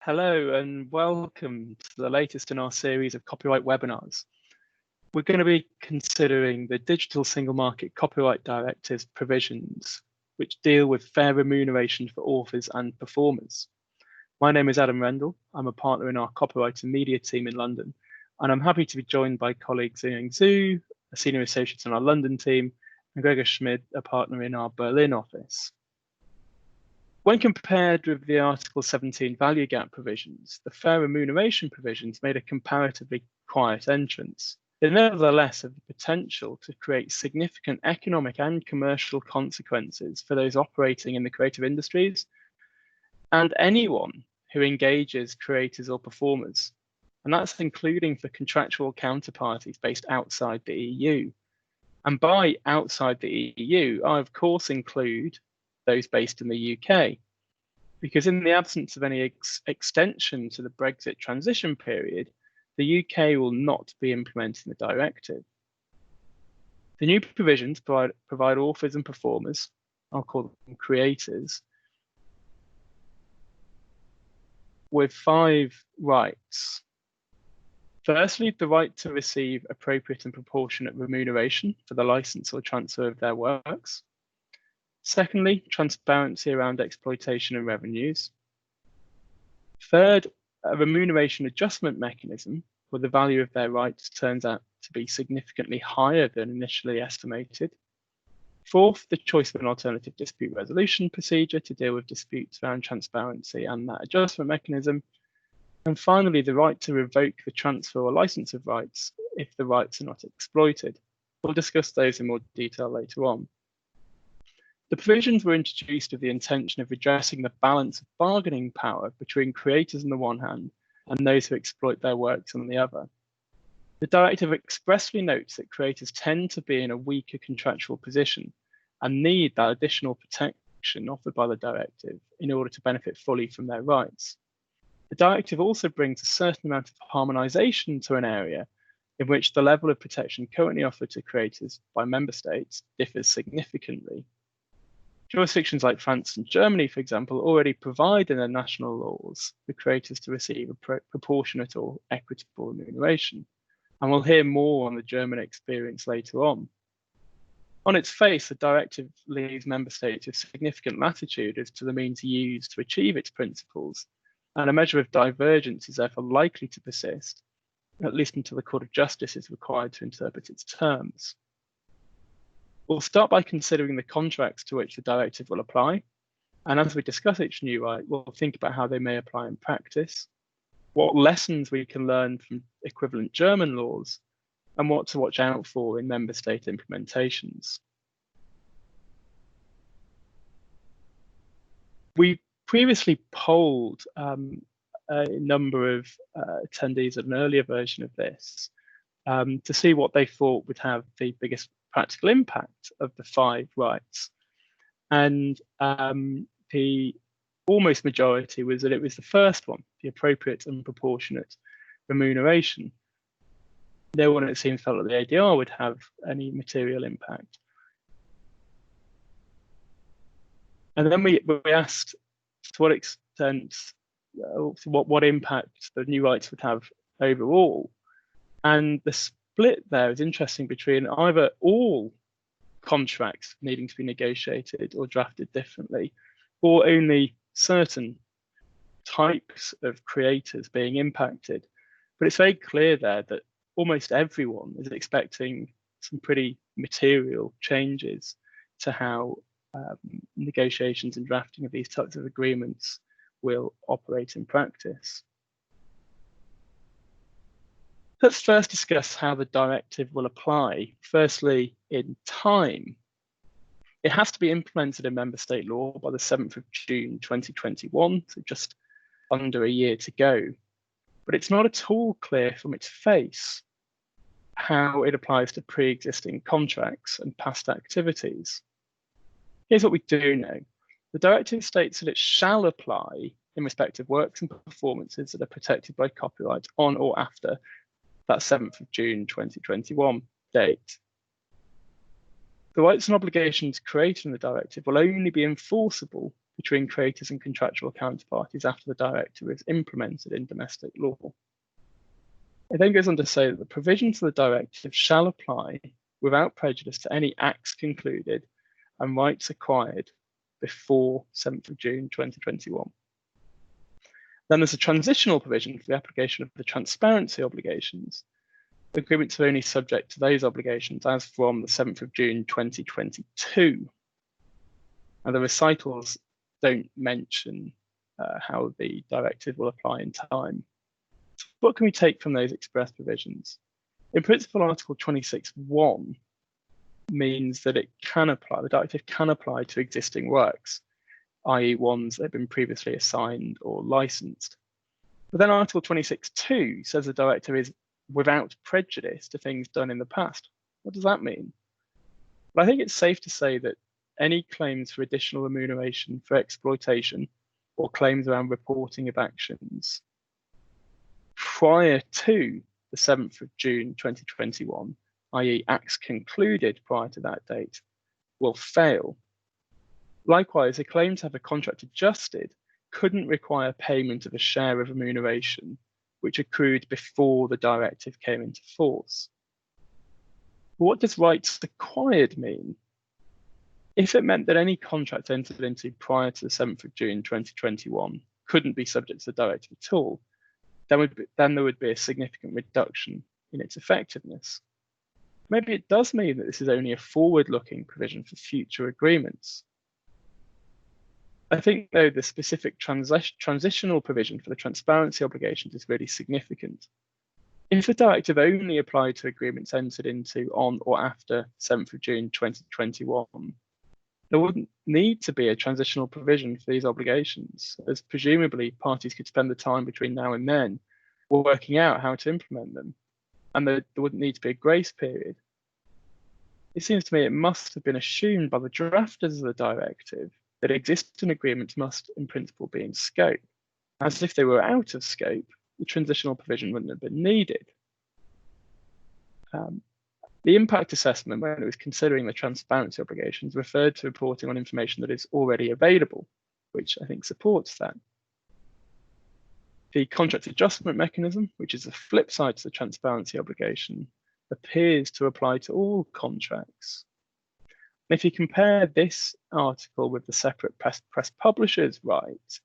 Hello and welcome to the latest in our series of copyright webinars. We're going to be considering the Digital Single Market Copyright Directive's provisions, which deal with fair remuneration for authors and performers. My name is Adam Rendell. I'm a partner in our copyright and media team in London, and I'm happy to be joined by colleagues Ying Zhu, a senior associate in our London team, and Gregor Schmid, a partner in our Berlin office. When compared with the Article 17 value gap provisions, the fair remuneration provisions made a comparatively quiet entrance. They nevertheless have the potential to create significant economic and commercial consequences for those operating in the creative industries and anyone who engages creators or performers. And that's including for contractual counterparties based outside the EU. And by outside the EU, I of course include those based in the UK, because in the absence of any extension to the Brexit transition period, the UK will not be implementing the directive. The new provisions provide authors and performers, I'll call them creators, with 5 rights. Firstly, the right to receive appropriate and proportionate remuneration for the license or transfer of their works. Secondly, transparency around exploitation and revenues. Third, a remuneration adjustment mechanism where the value of their rights turns out to be significantly higher than initially estimated. Fourth, the choice of an alternative dispute resolution procedure to deal with disputes around transparency and that adjustment mechanism. And finally, the right to revoke the transfer or license of rights if the rights are not exploited. We'll discuss those in more detail later on. The provisions were introduced with the intention of redressing the balance of bargaining power between creators on the one hand and those who exploit their works on the other. The directive expressly notes that creators tend to be in a weaker contractual position and need that additional protection offered by the directive in order to benefit fully from their rights. The directive also brings a certain amount of harmonisation to an area in which the level of protection currently offered to creators by member states differs significantly. Jurisdictions like France and Germany, for example, already provide in their national laws for creators to receive a proportionate or equitable remuneration. And we'll hear more on the German experience later on. On its face, the directive leaves member states with significant latitude as to the means used to achieve its principles, and a measure of divergence is therefore likely to persist, at least until the Court of Justice is required to interpret its terms. We'll start by considering the contracts to which the directive will apply, and as we discuss each new right, we'll think about how they may apply in practice, what lessons we can learn from equivalent German laws, and what to watch out for in member state implementations. We previously polled a number of attendees at an earlier version of this to see what they thought would have the biggest practical impact of the 5 rights. And the almost majority was that it was the first one, the appropriate and proportionate remuneration. No one, it seems, felt that the ADR would have any material impact. And then we asked to what extent, what impact the new rights would have overall. And the split there is interesting between either all contracts needing to be negotiated or drafted differently, or only certain types of creators being impacted. But it's very clear there that almost everyone is expecting some pretty material changes to how negotiations and drafting of these types of agreements will operate in practice. Let's first discuss how the directive will apply. Firstly, in time. It has to be implemented in member state law by the 7th of June 2021, so just under a year to go. But it's not at all clear from its face how it applies to pre-existing contracts and past activities. Here's what we do know. The directive states that it shall apply in respect of works and performances that are protected by copyright on or after that 7th of June 2021 date. The rights and obligations created in the directive will only be enforceable between creators and contractual counterparties after the directive is implemented in domestic law. It then goes on to say that the provisions of the directive shall apply without prejudice to any acts concluded and rights acquired before 7th of June 2021. Then there's a transitional provision for the application of the transparency obligations. The agreements are only subject to those obligations as from the 7th of June 2022. And the recitals don't mention how the directive will apply in time. So what can we take from those express provisions? In principle, Article 26(1) means that it can apply, the directive can apply to existing works, i.e. ones that have been previously assigned or licensed. But then Article 26(2) says the directive is without prejudice to things done in the past. What does that mean? Well, I think it's safe to say that any claims for additional remuneration for exploitation or claims around reporting of actions prior to the 7th of June 2021, i.e. acts concluded prior to that date, will fail. Likewise, a claim to have a contract adjusted couldn't require payment of a share of remuneration which accrued before the directive came into force. But what does rights acquired mean? If it meant that any contract entered into prior to the 7th of June 2021 couldn't be subject to the directive at all, then there would be a significant reduction in its effectiveness. Maybe it does mean that this is only a forward-looking provision for future agreements. I think, though, the specific transitional provision for the transparency obligations is really significant. If the directive only applied to agreements entered into on or after 7th of June 2021, there wouldn't need to be a transitional provision for these obligations, as presumably parties could spend the time between now and then working out how to implement them, and there wouldn't need to be a grace period. It seems to me it must have been assumed by the drafters of the directive that existing agreements must, in principle, be in scope. As if they were out of scope, the transitional provision wouldn't have been needed. The impact assessment, when it was considering the transparency obligations, referred to reporting on information that is already available, which I think supports that. The contract adjustment mechanism, which is the flip side to the transparency obligation, appears to apply to all contracts. And if you compare this article with the separate press publishers' right,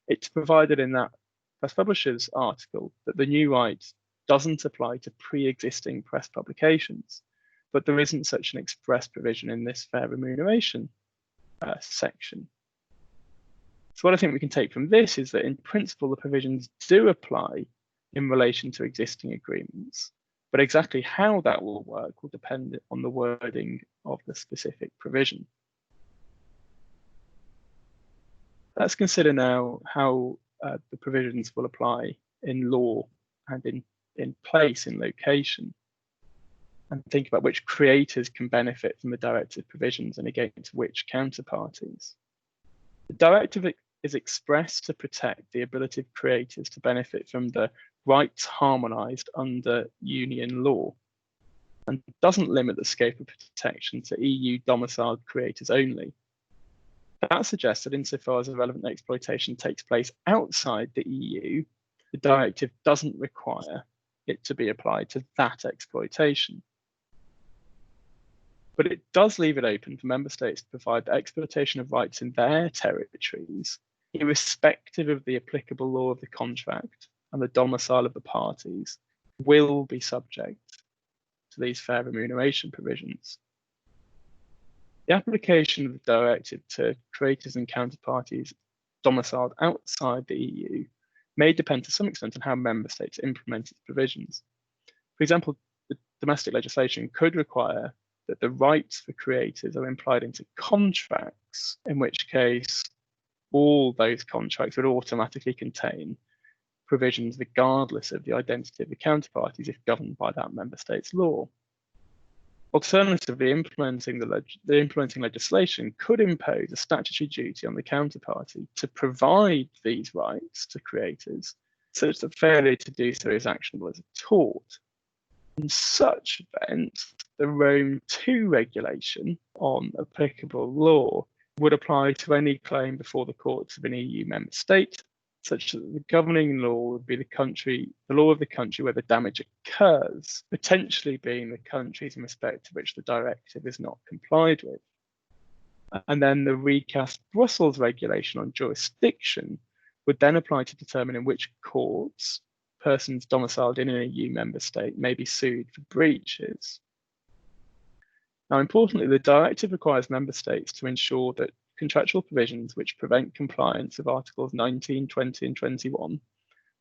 it's provided in that press publishers' article that the new right doesn't apply to pre-existing press publications, but there isn't such an express provision in this fair remuneration section. So what I think we can take from this is that in principle, the provisions do apply in relation to existing agreements, but exactly how that will work will depend on the wording of the specific provision. Let's consider now how the provisions will apply in law and in place, in location, and think about which creators can benefit from the directive provisions and against which counterparties. The directive is expressed to protect the ability of creators to benefit from the rights harmonised under union law, and doesn't limit the scope of protection to EU domiciled creators only. That suggests that insofar as the relevant exploitation takes place outside the EU, the directive doesn't require it to be applied to that exploitation. But it does leave it open for member states to provide the exploitation of rights in their territories, irrespective of the applicable law of the contract and the domicile of the parties, will be subject to these fair remuneration provisions. The application of the directive to creators and counterparties domiciled outside the EU may depend to some extent on how member states implement its provisions. For example, the domestic legislation could require that the rights for creators are implied into contracts, in which case all those contracts would automatically contain provisions regardless of the identity of the counterparties if governed by that member state's law. Alternatively, the implementing legislation could impose a statutory duty on the counterparty to provide these rights to creators, such that failure to do so is actionable as a tort. In such event, the Rome II regulation on applicable law would apply to any claim before the courts of an EU member state, such that the governing law would be the law of the country where the damage occurs, potentially being the countries in respect to which the directive is not complied with. And then the recast Brussels regulation on jurisdiction would then apply to determine in which courts persons domiciled in an EU member state may be sued for breaches. Now, importantly, the directive requires member states to ensure that contractual provisions which prevent compliance of Articles 19, 20, and 21,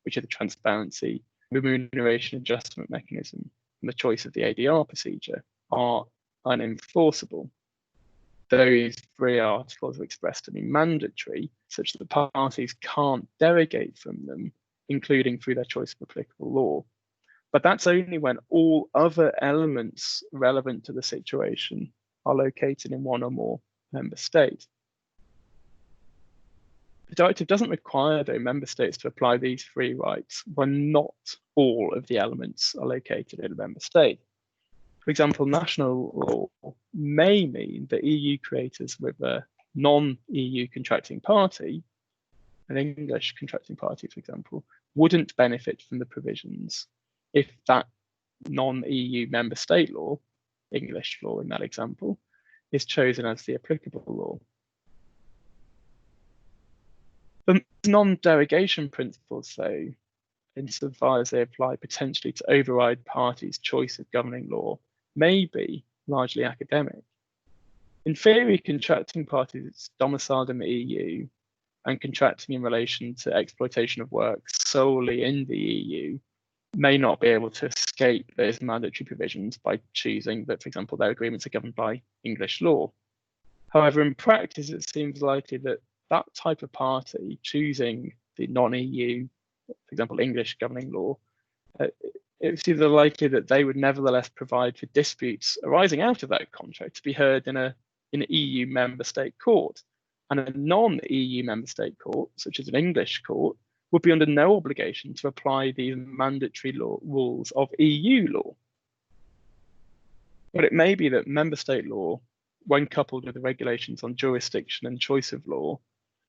which are the transparency, remuneration adjustment mechanism, and the choice of the ADR procedure, are unenforceable. Those three articles are expressed to be mandatory, such that the parties can't derogate from them, including through their choice of applicable law. But that's only when all other elements relevant to the situation are located in one or more member states. The directive doesn't require, though, member states to apply these three rights when not all of the elements are located in a member state. For example, national law may mean that EU creators with a non-EU contracting party, an English contracting party, for example, wouldn't benefit from the provisions if that non-EU member state law, English law in that example, is chosen as the applicable law. The non-derogation principles, though, insofar as they apply potentially to override parties' choice of governing law, may be largely academic. In theory, contracting parties domiciled in the EU and contracting in relation to exploitation of work solely in the EU may not be able to escape those mandatory provisions by choosing that, for example, their agreements are governed by English law. However, in practice, it seems likely that that type of party choosing the non-EU, for example, English governing law, it's either likely that they would nevertheless provide for disputes arising out of that contract to be heard in an EU member state court. And a non-EU member state court, such as an English court, would be under no obligation to apply these mandatory rules of EU law. But it may be that member state law, when coupled with the regulations on jurisdiction and choice of law,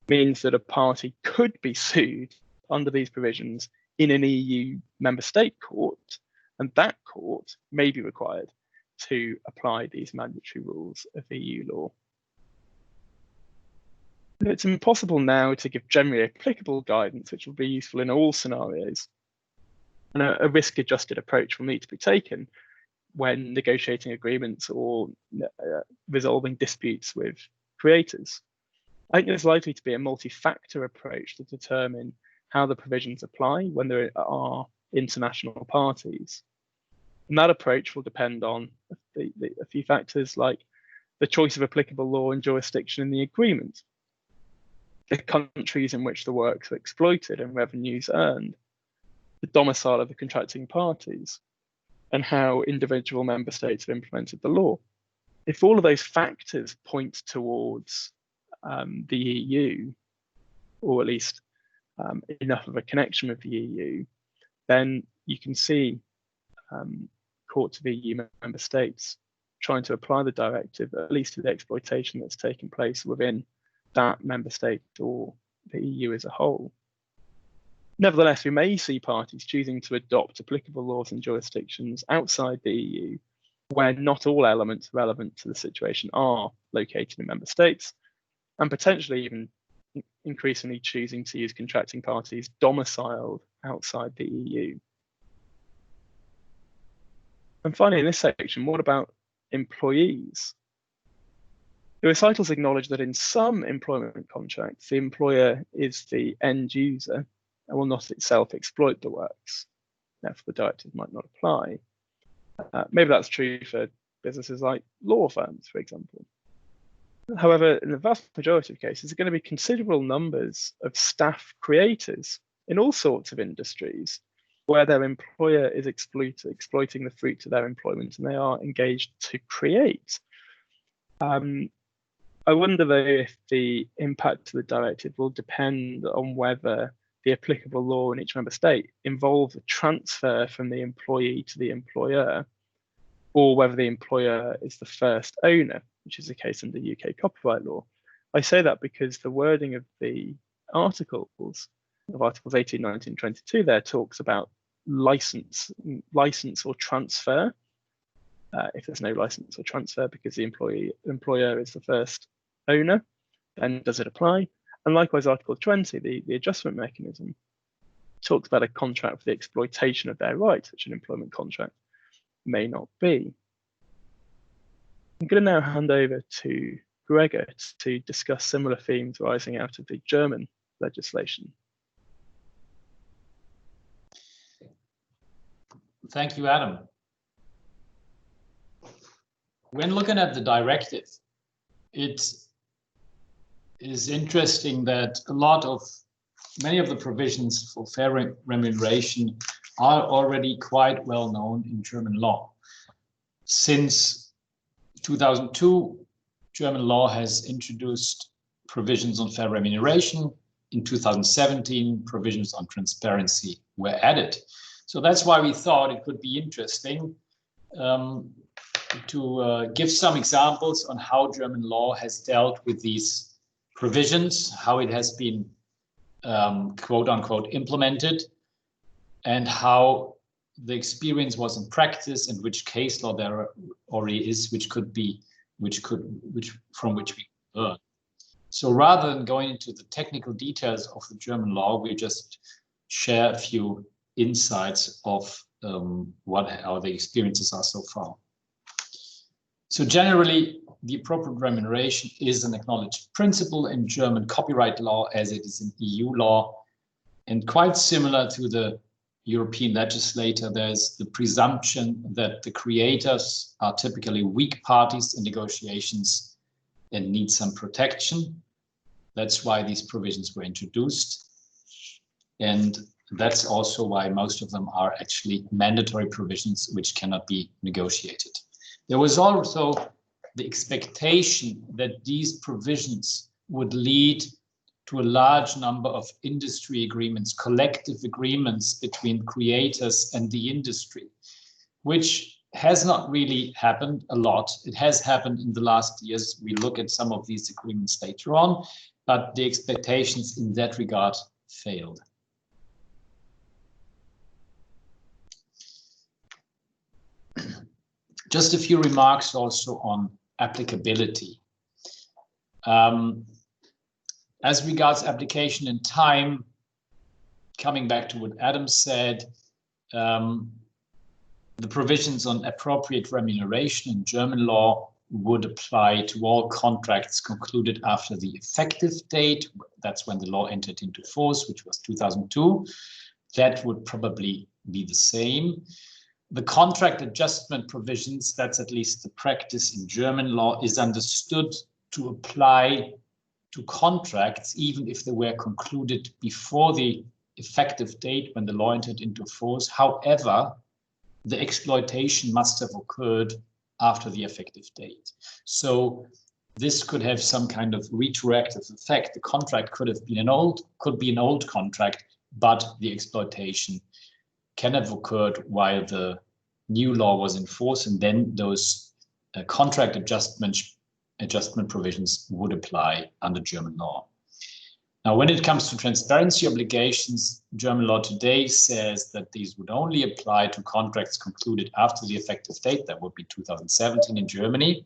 means that a party could be sued under these provisions in an EU member state court, and that court may be required to apply these mandatory rules of EU law. It's impossible now to give generally applicable guidance which will be useful in all scenarios, and a risk-adjusted approach will need to be taken when negotiating agreements or resolving disputes with creators. I think there's likely to be a multi-factor approach to determine how the provisions apply when there are international parties. And that approach will depend on a few factors like the choice of applicable law and jurisdiction in the agreement, the countries in which the works are exploited and revenues earned, the domicile of the contracting parties, and how individual member states have implemented the law. If all of those factors point towards the EU, or at least enough of a connection with the EU, then you can see courts of EU member states trying to apply the directive, at least to the exploitation that's taking place within that member state or the EU as a whole. Nevertheless, we may see parties choosing to adopt applicable laws and jurisdictions outside the EU, where not all elements relevant to the situation are located in member states, and potentially even increasingly choosing to use contracting parties domiciled outside the EU. And finally, in this section, what about employees? The recitals acknowledge that in some employment contracts, the employer is the end user and will not itself exploit the works. Therefore, the directive might not apply. Maybe that's true for businesses like law firms, for example. However, in the vast majority of cases, there are going to be considerable numbers of staff creators in all sorts of industries where their employer is exploiting the fruits of their employment, and they are engaged to create. I wonder, though, if the impact of the directive will depend on whether the applicable law in each member state involves a transfer from the employee to the employer, or whether the employer is the first owner, which is the case under UK copyright law, I say that because the wording of the articles, of Articles 18, 19, 22 there talks about license or transfer. If there's no license or transfer because the employer is the first owner, then does it apply? And likewise, Article 20, the adjustment mechanism, talks about a contract for the exploitation of their rights, which an employment contract may not be. I'm going to now hand over to Gregor to discuss similar themes arising out of the German legislation. Thank you, Adam. When looking at the directive, it is interesting that many of the provisions for fair remuneration are already quite well known in German law. Since 2002, German law has introduced provisions on fair remuneration. In 2017, provisions on transparency were added. So that's why we thought it could be interesting to give some examples on how German law has dealt with these provisions, how it has been quote unquote implemented, and how the experience was in practice, and which case law there already is, from which we learn. So rather than going into the technical details of the German law, we just share a few insights of how the experiences are so far. So generally, the appropriate remuneration is an acknowledged principle in German copyright law as it is in EU law, and quite similar to the European legislator, there's the presumption that the creators are typically weak parties in negotiations and need some protection. That's why these provisions were introduced. And that's also why most of them are actually mandatory provisions which cannot be negotiated. There was also the expectation that these provisions would lead to a large number of industry agreements, collective agreements between creators and the industry, which has not really happened a lot. It has happened in the last years. We look at some of these agreements later on, but the expectations in that regard failed. Just a few remarks also on applicability. As regards application in time, coming back to what Adam said, the provisions on appropriate remuneration in German law would apply to all contracts concluded after the effective date. That's when the law entered into force, which was 2002. That would probably be the same. The contract adjustment provisions, that's at least the practice in German law, is understood to apply to contracts, even if they were concluded before the effective date when the law entered into force. However, the exploitation must have occurred after the effective date. So this could have some kind of retroactive effect. The contract could be an old contract, but the exploitation can have occurred while the new law was in force, and then those contract adjustment provisions would apply under German law. Now, when it comes to transparency obligations, German law today says that these would only apply to contracts concluded after the effective date. That would be 2017 in Germany.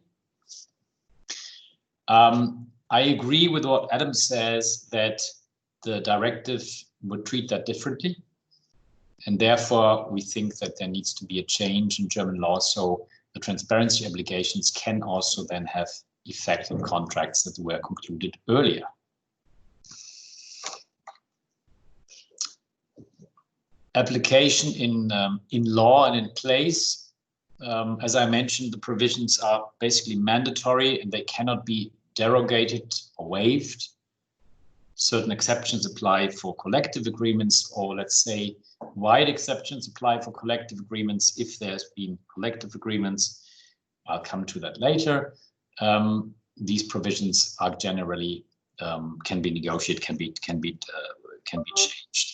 I agree with what Adam says, that the directive would treat that differently. And therefore, we think that there needs to be a change in German law, so the transparency obligations can also then have effect on contracts that were concluded earlier. Application in law and in place. As I mentioned, the provisions are basically mandatory and they cannot be derogated or waived. Certain exceptions apply for collective agreements, or let's say wide exceptions apply for collective agreements if there's been collective agreements. I'll come to that later. These provisions are generally can be negotiated, can be changed.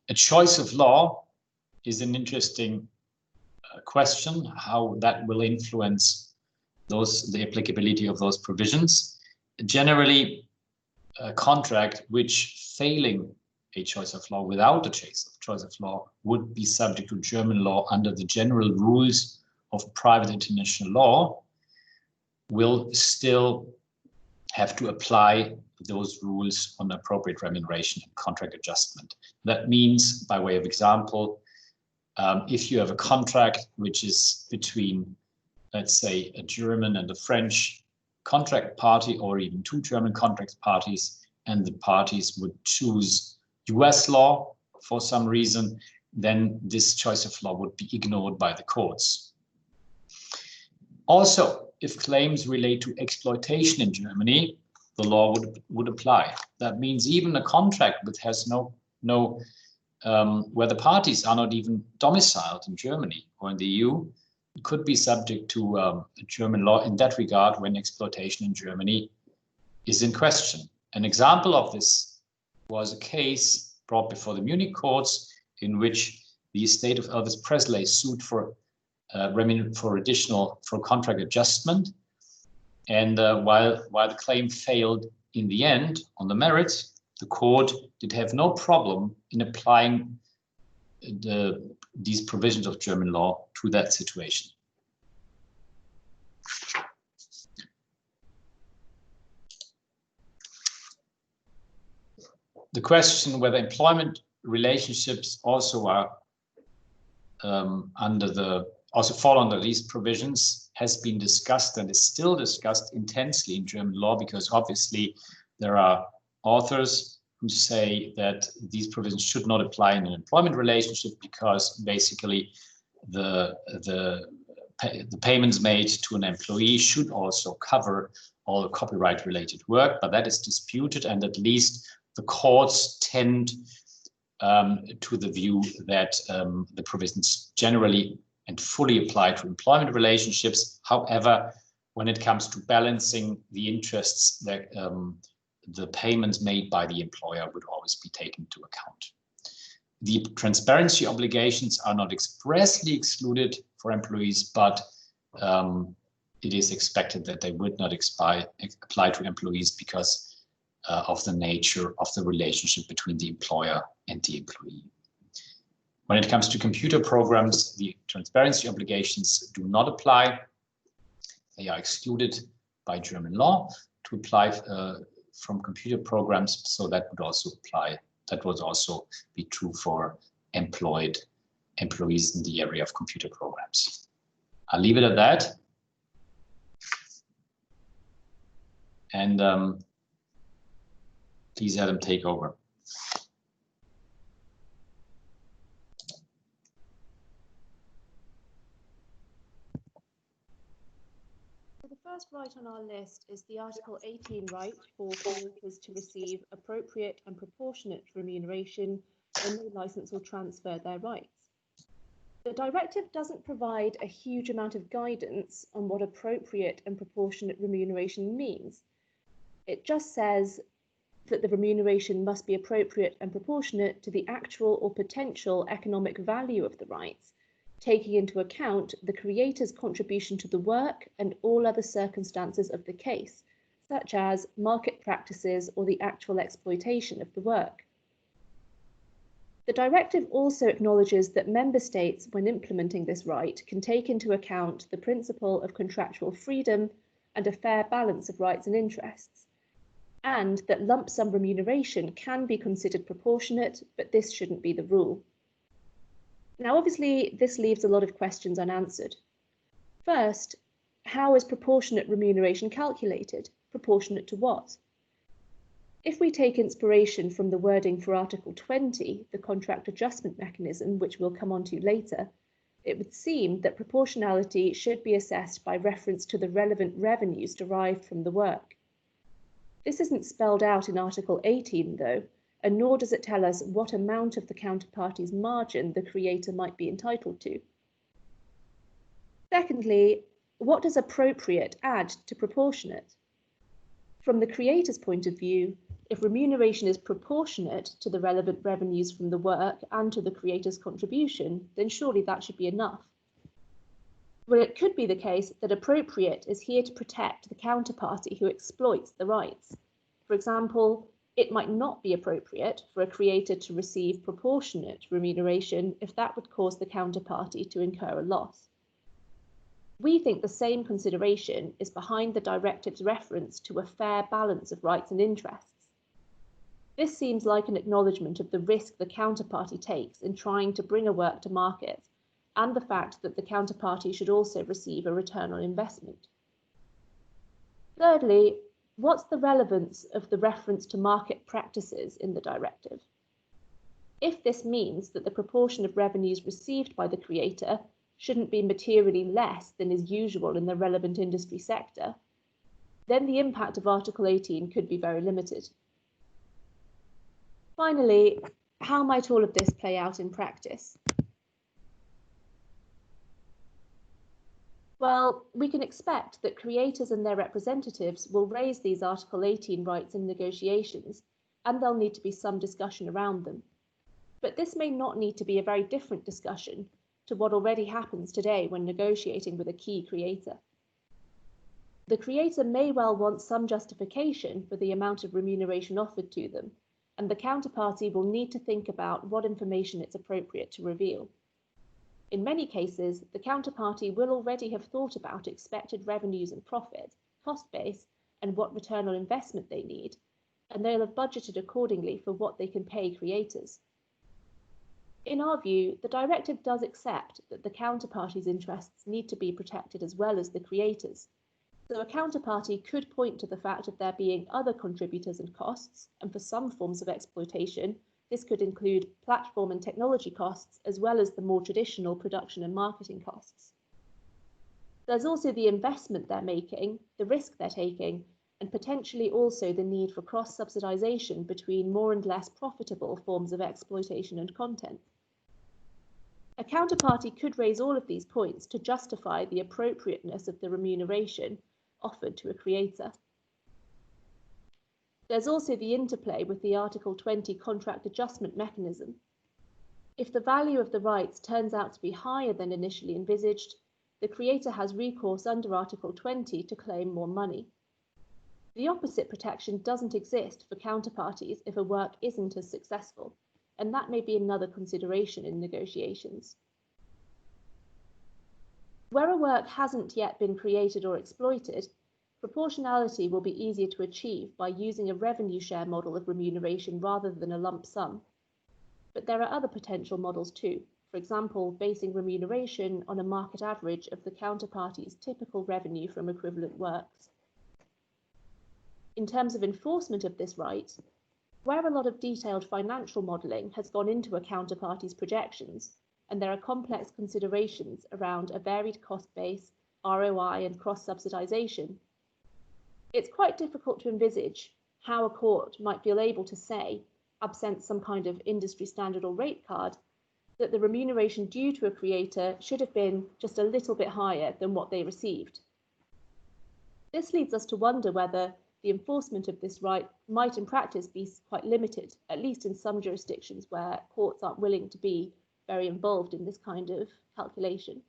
A choice of law is an interesting question, how that will influence the applicability of those provisions. generally, a contract which failing a choice of law without a choice of law would be subject to German law under the general rules of private international law will still have to apply those rules on appropriate remuneration and contract adjustment. That means, by way of example, if you have a contract which is between, let's say, a German and a French contract party, or even two German contract parties, and the parties would choose US law for some reason, then this choice of law would be ignored by the courts. Also, if claims relate to exploitation in Germany, the law would apply. That means even a contract which has where the parties are not even domiciled in Germany or in the EU, could be subject to German law in that regard when exploitation in Germany is in question. An example of this was a case brought before the Munich courts in which the estate of Elvis Presley sued for contract adjustment, and while the claim failed in the end on the merits, the court did have no problem in applying these provisions of German law to that situation. The question whether employment relationships also are also fall under these provisions has been discussed and is still discussed intensely in German law, because obviously there are authors who say that these provisions should not apply in an employment relationship because basically the payments made to an employee should also cover all the copyright related work, but that is disputed, and at least the courts tend to the view that the provisions generally and fully apply to employment relationships. However, when it comes to balancing the interests, that the payments made by the employer would always be taken into account. The transparency obligations are not expressly excluded for employees, but it is expected that they would not apply to employees because of the nature of the relationship between the employer and the employee. When it comes to computer programs, the transparency obligations do not apply. They are excluded by German law to apply from computer programs, so that would also apply. That would also be true for employees in the area of computer programs. I'll leave it at that. And please, Adam, take over. The first right on our list is the Article 18 right for creators to receive appropriate and proportionate remuneration when they license or transfer their rights. The directive doesn't provide a huge amount of guidance on what appropriate and proportionate remuneration means. It just says that the remuneration must be appropriate and proportionate to the actual or potential economic value of the rights, taking into account the creator's contribution to the work and all other circumstances of the case, such as market practices or the actual exploitation of the work. The directive also acknowledges that member states, when implementing this right, can take into account the principle of contractual freedom and a fair balance of rights and interests, and that lump sum remuneration can be considered proportionate, but this shouldn't be the rule. Now, obviously, this leaves a lot of questions unanswered. First, how is proportionate remuneration calculated? Proportionate to what? If we take inspiration from the wording for Article 20, the contract adjustment mechanism, which we'll come on to later, it would seem that proportionality should be assessed by reference to the relevant revenues derived from the work. This isn't spelled out in Article 18, though, and nor does it tell us what amount of the counterparty's margin the creator might be entitled to. Secondly, what does appropriate add to proportionate? From the creator's point of view, if remuneration is proportionate to the relevant revenues from the work and to the creator's contribution, then surely that should be enough. Well, it could be the case that appropriate is here to protect the counterparty who exploits the rights. For example, it might not be appropriate for a creator to receive proportionate remuneration if that would cause the counterparty to incur a loss. We think the same consideration is behind the directive's reference to a fair balance of rights and interests. This seems like an acknowledgement of the risk the counterparty takes in trying to bring a work to market, and the fact that the counterparty should also receive a return on investment. Thirdly, what's the relevance of the reference to market practices in the directive? If this means that the proportion of revenues received by the creator shouldn't be materially less than is usual in the relevant industry sector, then the impact of Article 18 could be very limited. Finally, how might all of this play out in practice? Well, we can expect that creators and their representatives will raise these Article 18 rights in negotiations, and there'll need to be some discussion around them. But this may not need to be a very different discussion to what already happens today when negotiating with a key creator. The creator may well want some justification for the amount of remuneration offered to them, and the counterparty will need to think about what information it's appropriate to reveal. In many cases, the counterparty will already have thought about expected revenues and profit, cost base, and what return on investment they need, and they'll have budgeted accordingly for what they can pay creators. In our view, the directive does accept that the counterparty's interests need to be protected as well as the creators. So a counterparty could point to the fact of there being other contributors and costs, and for some forms of exploitation, this could include platform and technology costs, as well as the more traditional production and marketing costs. There's also the investment they're making, the risk they're taking, and potentially also the need for cross-subsidization between more and less profitable forms of exploitation and content. A counterparty could raise all of these points to justify the appropriateness of the remuneration offered to a creator. There's also the interplay with the Article 20 contract adjustment mechanism. If the value of the rights turns out to be higher than initially envisaged, the creator has recourse under Article 20 to claim more money. The opposite protection doesn't exist for counterparties if a work isn't as successful, and that may be another consideration in negotiations. Where a work hasn't yet been created or exploited, proportionality will be easier to achieve by using a revenue share model of remuneration rather than a lump sum. But there are other potential models too, for example, basing remuneration on a market average of the counterparty's typical revenue from equivalent works. In terms of enforcement of this right, where a lot of detailed financial modelling has gone into a counterparty's projections, and there are complex considerations around a varied cost base, ROI, and cross-subsidization, it's quite difficult to envisage how a court might feel able to say, absent some kind of industry standard or rate card, that the remuneration due to a creator should have been just a little bit higher than what they received. This leads us to wonder whether the enforcement of this right might in practice be quite limited, at least in some jurisdictions where courts aren't willing to be very involved in this kind of calculation.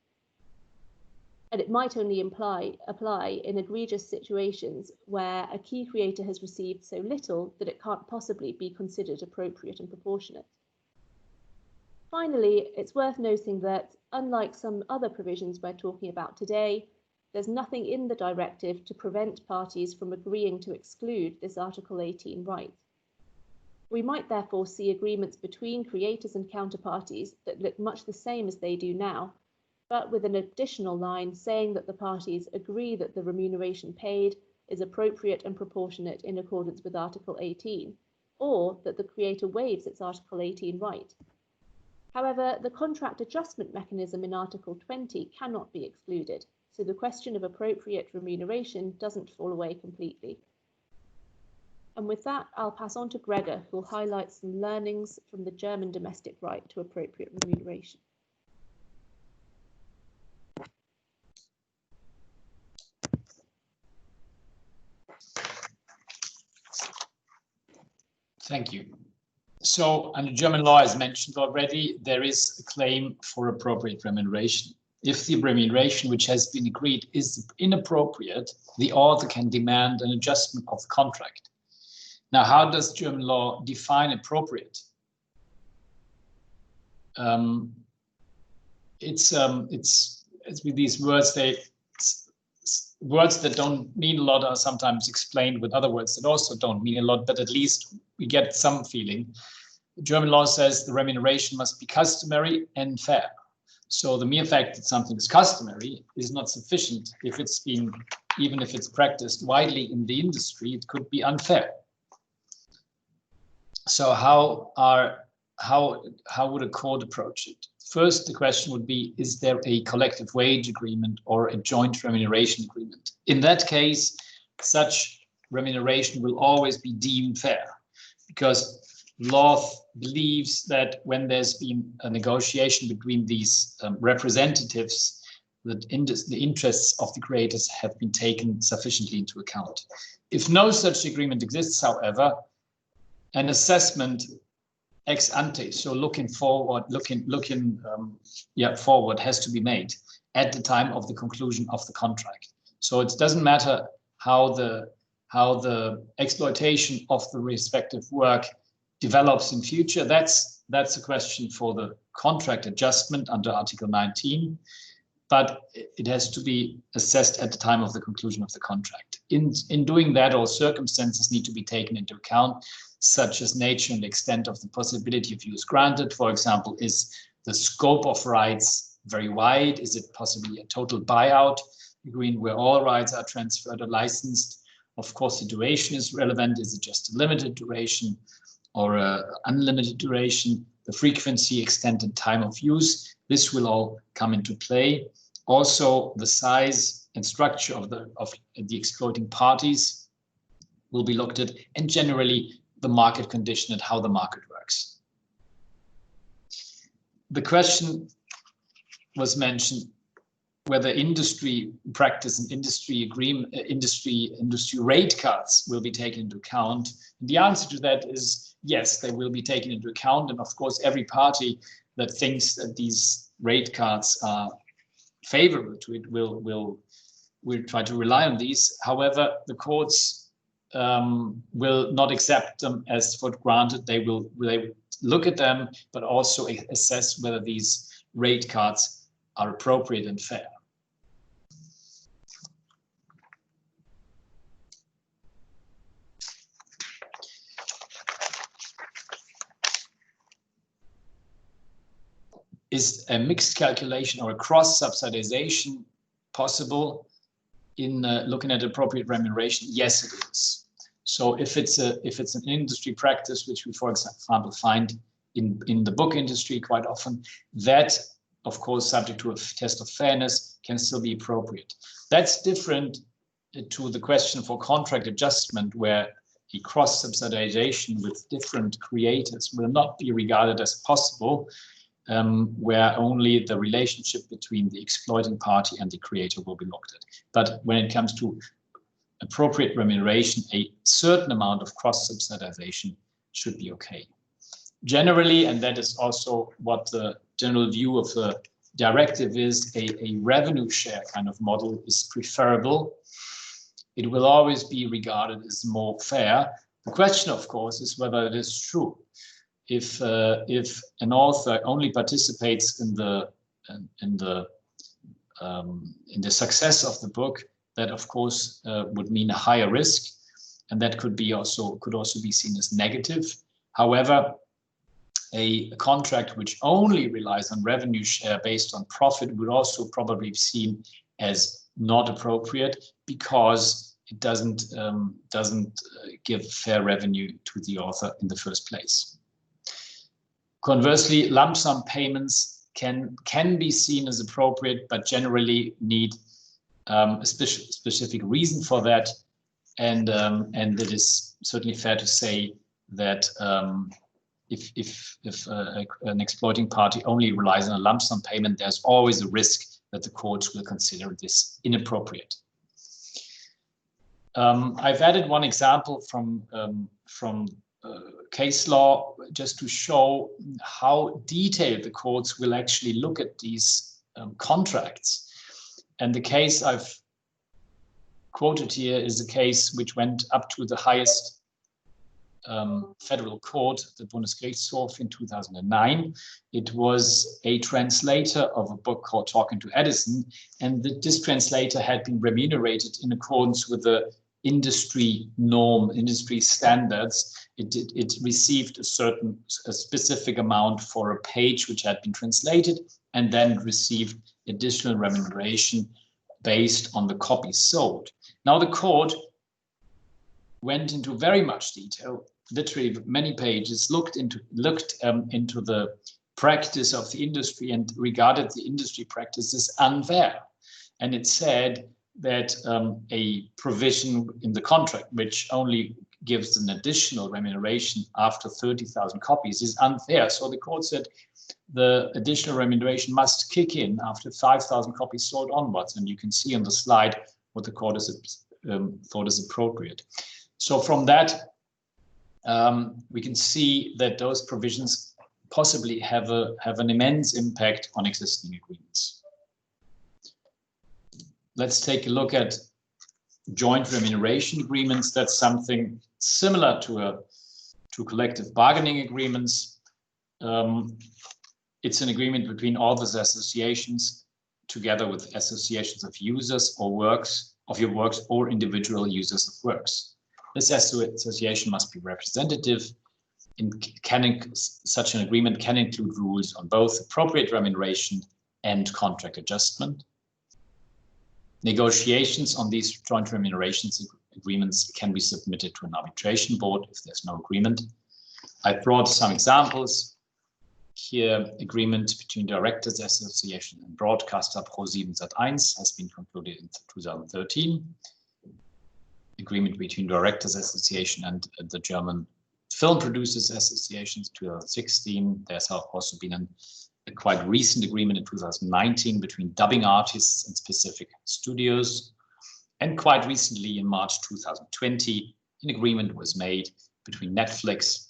And it might only apply in egregious situations where a key creator has received so little that it can't possibly be considered appropriate and proportionate. Finally, it's worth noting that, unlike some other provisions we're talking about today, there's nothing in the directive to prevent parties from agreeing to exclude this Article 18 right. We might therefore see agreements between creators and counterparties that look much the same as they do now, but with an additional line saying that the parties agree that the remuneration paid is appropriate and proportionate in accordance with Article 18, or that the creator waives its Article 18 right. However, the contract adjustment mechanism in Article 20 cannot be excluded, so the question of appropriate remuneration doesn't fall away completely. And with that, I'll pass on to Gregor, who will highlight some learnings from the German domestic right to appropriate remuneration. Thank you. So under German law, as mentioned already, there is a claim for appropriate remuneration. If the remuneration which has been agreed is inappropriate, the author can demand an adjustment of the contract. Now, how does German law define appropriate? It's with these words, words that don't mean a lot are sometimes explained with other words that also don't mean a lot, but at least we get some feeling. German law says the remuneration must be customary and fair. So the mere fact that something is customary is not sufficient. If it's been, even if it's practiced widely in the industry, it could be unfair. So how would a court approach it? First, the question would be, is there a collective wage agreement or a joint remuneration agreement? In that case, such remuneration will always be deemed fair, because law believes that when there's been a negotiation between these representatives, that the interests of the creators have been taken sufficiently into account. If no such agreement exists, however, an assessment ex ante, so looking forward, forward, has to be made at the time of the conclusion of the contract. So it doesn't matter how the exploitation of the respective work develops in future. That's a question for the contract adjustment under Article 19, but it has to be assessed at the time of the conclusion of the contract. In doing that, all circumstances need to be taken into account, such as nature and extent of the possibility of use granted. For example, is the scope of rights very wide? Is it possibly a total buyout agreement where all rights are transferred or licensed? Of course, the duration is relevant. Is it just a limited duration or an unlimited duration? The frequency, extent, and time of use, this will all come into play. Also, the size and structure of the exploiting parties will be looked at, and generally the market condition and how the market works. The question was mentioned whether industry practice and industry agreement, industry rate cards will be taken into account. And the answer to that is yes, they will be taken into account. And of course, every party that thinks that these rate cards are favorable to it will try to rely on these. However, the courts will not accept them as for granted. They will look at them, but also assess whether these rate cards are appropriate and fair. Is a mixed calculation or a cross-subsidization possible in looking at appropriate remuneration? Yes, it is. So if it's an industry practice, which we, for example, find in the book industry quite often, that, of course, subject to a test of fairness, can still be appropriate. That's different to the question for contract adjustment, where a cross-subsidization with different creators will not be regarded as possible, where only the relationship between the exploiting party and the creator will be looked at. But when it comes to appropriate remuneration, a certain amount of cross-subsidization should be okay. Generally, and that is also what the general view of the directive is, a revenue share kind of model is preferable. It will always be regarded as more fair. The question, of course, is whether it is true. If an author only participates in the success of the book, that of course would mean a higher risk, and that could also be seen as negative. However, a contract which only relies on revenue share based on profit would also probably be seen as not appropriate, because it doesn't give fair revenue to the author in the first place. Conversely, lump sum payments can be seen as appropriate, but generally need a specific reason for that, and it is certainly fair to say that if an exploiting party only relies on a lump sum payment, there's always a risk that the courts will consider this inappropriate. I've added one example from case law just to show how detailed the courts will actually look at these contracts. And the case I've quoted here is a case which went up to the highest federal court, the Bundesgerichtshof, in 2009. It was a translator of a book called Talking to Edison, and this translator had been remunerated in accordance with the industry norm, industry standards. It received a specific amount for a page which had been translated, and then received additional remuneration based on the copies sold. Now the court went into very much detail, literally many pages, looked into the practice of the industry and regarded the industry practice as unfair. And it said that a provision in the contract which only gives an additional remuneration after 30,000 copies is unfair. So the court said the additional remuneration must kick in after 5,000 copies sold onwards. And you can see on the slide what the court thought is appropriate. So from that, we can see that those provisions possibly have an immense impact on existing agreements. Let's take a look at joint remuneration agreements. That's something similar to collective bargaining agreements. It's an agreement between authors associations together with associations of users or works of your works or individual users of works. This association must be representative. Such an agreement can include rules on both appropriate remuneration and contract adjustment. Negotiations on these joint remunerations agreements can be submitted to an arbitration board if there's no agreement. I brought some examples. Here, agreement between Directors Association and broadcaster Pro7 Sat.1 has been concluded in 2013. Agreement between Directors Association and the German Film Producers Association, 2016. There's also been a quite recent agreement in 2019 between dubbing artists and specific studios. And quite recently, in March 2020, an agreement was made between Netflix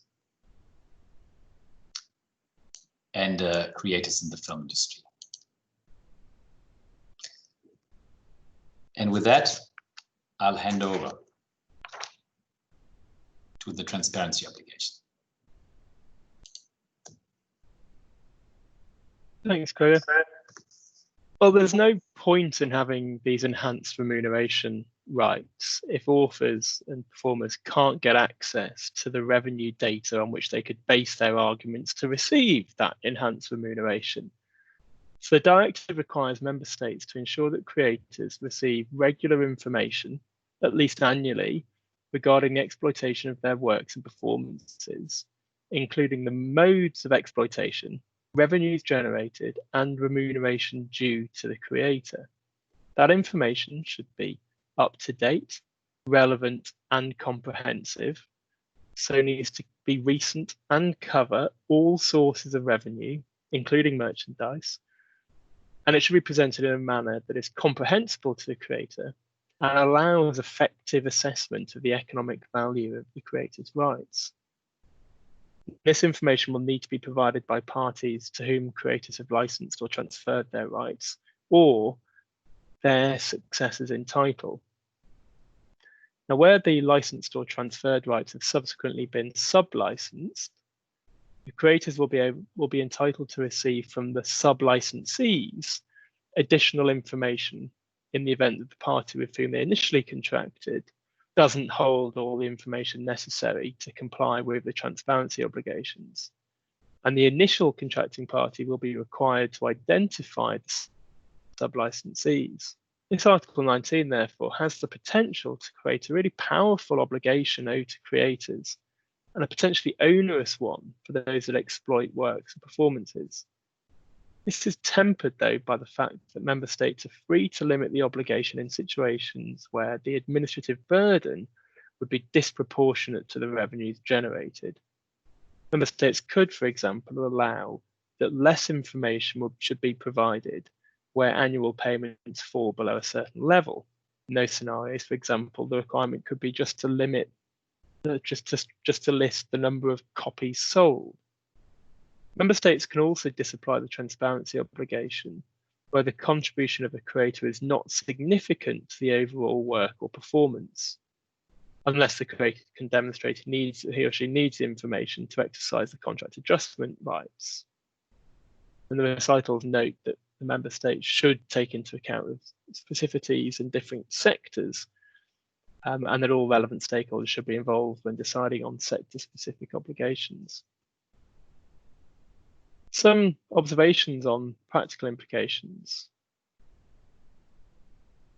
and creators in the film industry. And with that, I'll hand over to the transparency obligation. Thanks, Claire. Well, there's no point in having these enhanced remuneration rights if authors and performers can't get access to the revenue data on which they could base their arguments to receive that enhanced remuneration. So the directive requires member states to ensure that creators receive regular information, at least annually, regarding the exploitation of their works and performances, including the modes of exploitation, revenues generated, and remuneration due to the creator. That information should be up to date, relevant, and comprehensive. So it needs to be recent and cover all sources of revenue, including merchandise. And it should be presented in a manner that is comprehensible to the creator and allows effective assessment of the economic value of the creator's rights. This information will need to be provided by parties to whom creators have licensed or transferred their rights, or their successors in title. Now, where the licensed or transferred rights have subsequently been sub-licensed, the creators will be entitled to receive from the sub-licensees additional information in the event that the party with whom they initially contracted doesn't hold all the information necessary to comply with the transparency obligations. And the initial contracting party will be required to identify the sub-licensees. This Article 19, therefore, has the potential to create a really powerful obligation owed to creators, and a potentially onerous one for those that exploit works and performances. This is tempered, though, by the fact that member states are free to limit the obligation in situations where the administrative burden would be disproportionate to the revenues generated. Member states could, for example, allow that less information should be provided where annual payments fall below a certain level. In those scenarios, for example, the requirement could be just to limit, just to list the number of copies sold. Member states can also disapply the transparency obligation where the contribution of a creator is not significant to the overall work or performance, unless the creator can demonstrate he or she needs the information to exercise the contract adjustment rights. And the recitals note that the member states should take into account the specificities in different sectors, and that all relevant stakeholders should be involved when deciding on sector-specific obligations. Some observations on practical implications.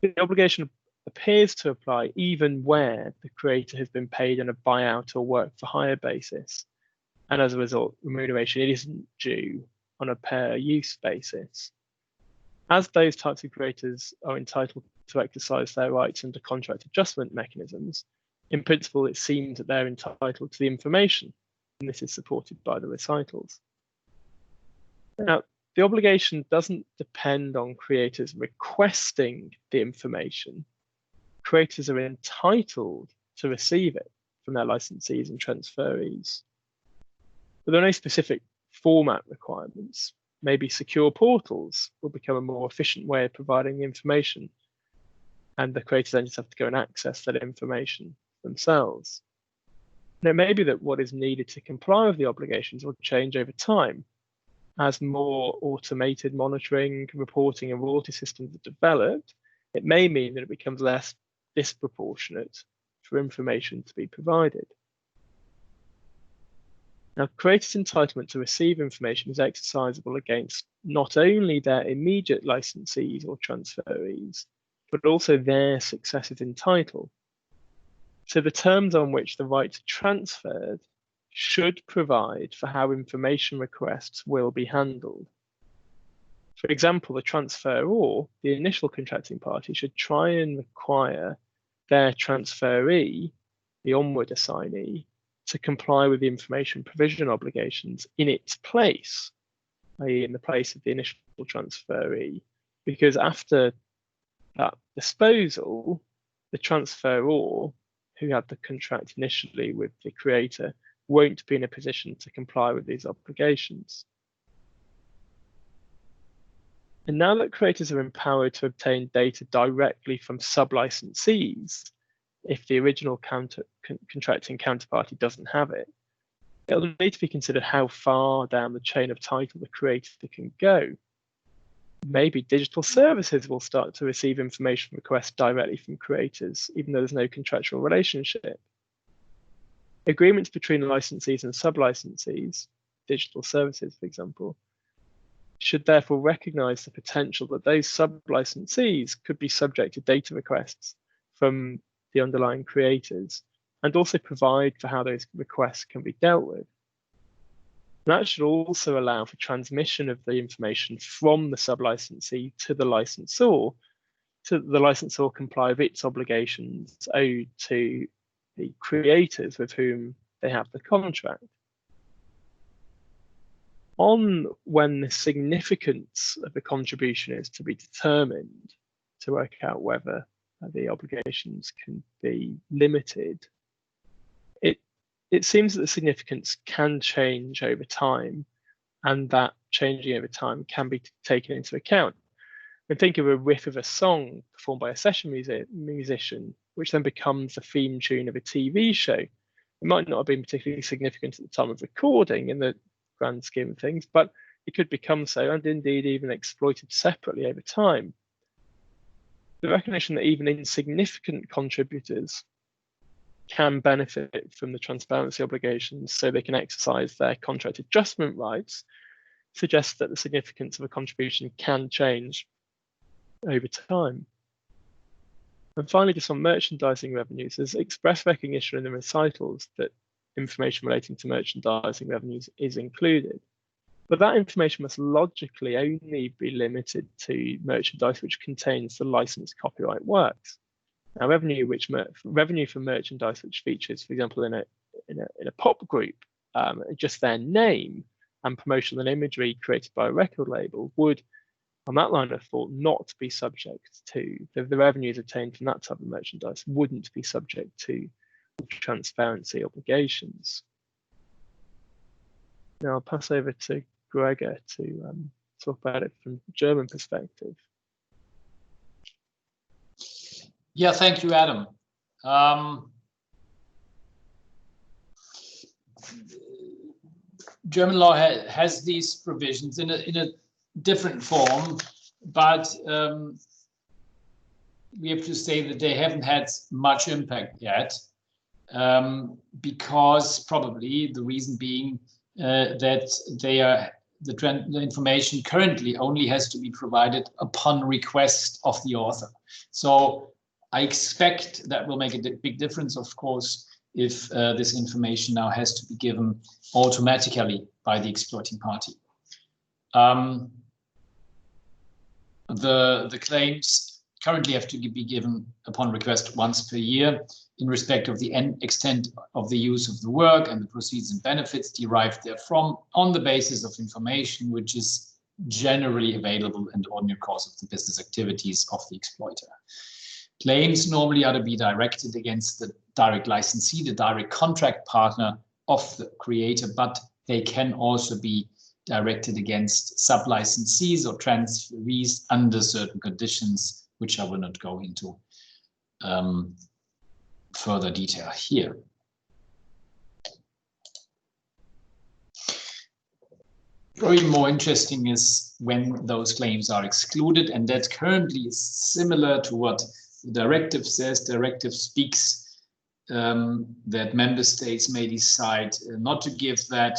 The obligation appears to apply even where the creator has been paid on a buyout or work for hire basis, and as a result, remuneration isn't due on a per use basis. As those types of creators are entitled to exercise their rights under contract adjustment mechanisms, in principle, it seems that they're entitled to the information, and this is supported by the recitals. Now, the obligation doesn't depend on creators requesting the information. Creators are entitled to receive it from their licensees and transferees. But there are no specific format requirements. Maybe secure portals will become a more efficient way of providing the information, and the creators then just have to go and access that information themselves. And it may be that what is needed to comply with the obligations will change over time. As more automated monitoring, reporting, and royalty systems are developed, it may mean that it becomes less disproportionate for information to be provided. Now, creators' entitlement to receive information is exercisable against not only their immediate licensees or transferees, but also their successors in title. So the terms on which the rights are transferred should provide for how information requests will be handled. For example, the transferor, the initial contracting party, should try and require their transferee, the onward assignee, to comply with the information provision obligations in its place, i.e. in the place of the initial transferee, because after that disposal, the transferor, who had the contract initially with the creator, won't be in a position to comply with these obligations. And now that creators are empowered to obtain data directly from sub-licensees, if the original contracting counterparty doesn't have it, it'll need to be considered how far down the chain of title the creator can go. Maybe digital services will start to receive information requests directly from creators, even though there's no contractual relationship. Agreements between licensees and sub-licensees, digital services, for example, should therefore recognize the potential that those sub-licensees could be subject to data requests from the underlying creators, and also provide for how those requests can be dealt with. And that should also allow for transmission of the information from the sub-licensee to the licensor, so the licensor comply with its obligations owed to the creators with whom they have the contract. On when the significance of the contribution is to be determined to work out whether the obligations can be limited, it seems that the significance can change over time, and that changing over time can be taken into account. And think of a riff of a song performed by a session musician, which then becomes the theme tune of a TV show. It might not have been particularly significant at the time of recording in the grand scheme of things, but it could become so, and indeed even exploited separately over time. The recognition that even insignificant contributors can benefit from the transparency obligations so they can exercise their contract adjustment rights suggests that the significance of a contribution can change over time. And finally, just on merchandising revenues, there's express recognition in the recitals that information relating to merchandising revenues is included. But that information must logically only be limited to merchandise which contains the licensed copyright works. Now, revenue from merchandise which features, for example, in a pop group, just their name and promotional and imagery created by a record label would, on that line of thought, not be subject to the revenues obtained from that type of merchandise wouldn't be subject to transparency obligations. Now I'll pass over to Gregor to talk about it from German perspective. Yeah, thank you, Adam. German law has these provisions in a different form, but we have to say that they haven't had much impact yet, because probably the reason being that the information currently only has to be provided upon request of the author. So I expect that will make a big difference, of course, if this information now has to be given automatically by the exploiting party. The claims currently have to be given upon request once per year in respect of the extent of the use of the work and the proceeds and benefits derived therefrom on the basis of information which is generally available in the ordinary course of the business activities of the exploiter. Claims normally are to be directed against the direct licensee, the direct contract partner of the creator, but they can also be directed against sub-licensees or transferees under certain conditions, which I will not go into further detail here. Probably more interesting is when those claims are excluded, and that currently is similar to what the directive says. Directive speaks that member states may decide not to give that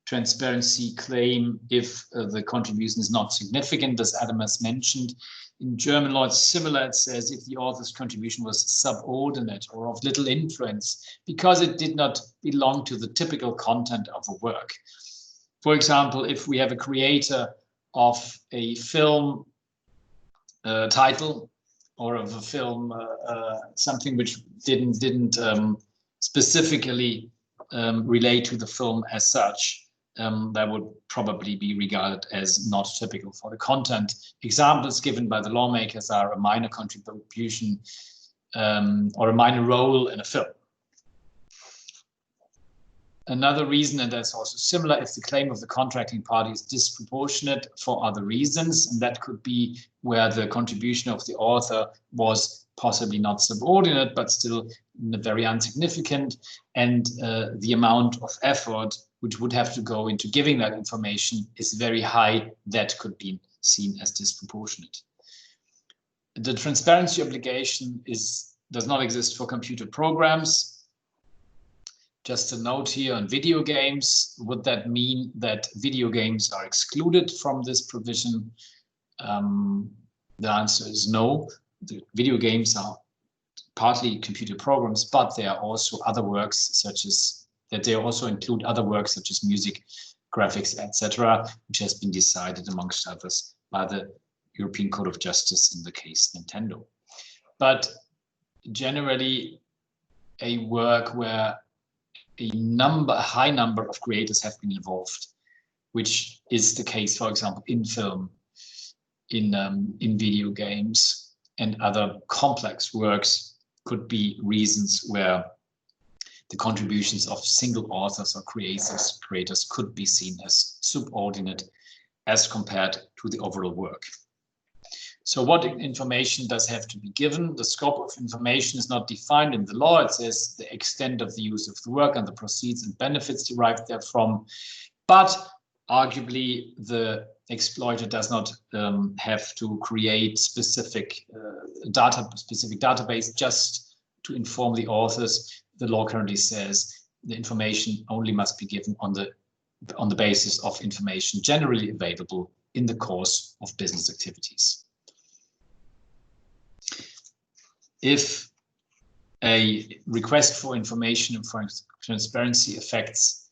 transparency claim if the contribution is not significant, as Adam has mentioned. In German law, it's similar. It says if the author's contribution was subordinate or of little influence because it did not belong to the typical content of a work. For example, if we have a creator of a film title or of a film, something which didn't specifically relate to the film as such, that would probably be regarded as not typical for the content. Examples given by the lawmakers are a minor contribution or a minor role in a film. Another reason, and that's also similar, if the claim of the contracting party is disproportionate for other reasons, and that could be where the contribution of the author was possibly not subordinate, but still very insignificant, and the amount of effort which would have to go into giving that information is very high, that could be seen as disproportionate. The transparency obligation does not exist for computer programs. Just a note here on video games. Would that mean that video games are excluded from this provision? The answer is no. The video games are partly computer programs, but there are also other works such as that they also include other works such as music, graphics, etc., which has been decided amongst others by the European Court of Justice in the case Nintendo. But generally, a work where a high number of creators have been involved, which is the case, for example, in film, in video games, and other complex works, could be reasons where the contributions of single authors or creators could be seen as subordinate as compared to the overall work. So what information does have to be given? The scope of information is not defined in the law. It says the extent of the use of the work and the proceeds and benefits derived therefrom. But arguably, the exploiter does not have to create specific database just to inform the authors. The law currently says the information only must be given on the basis of information generally available in the course of business activities. If a request for information and for transparency affects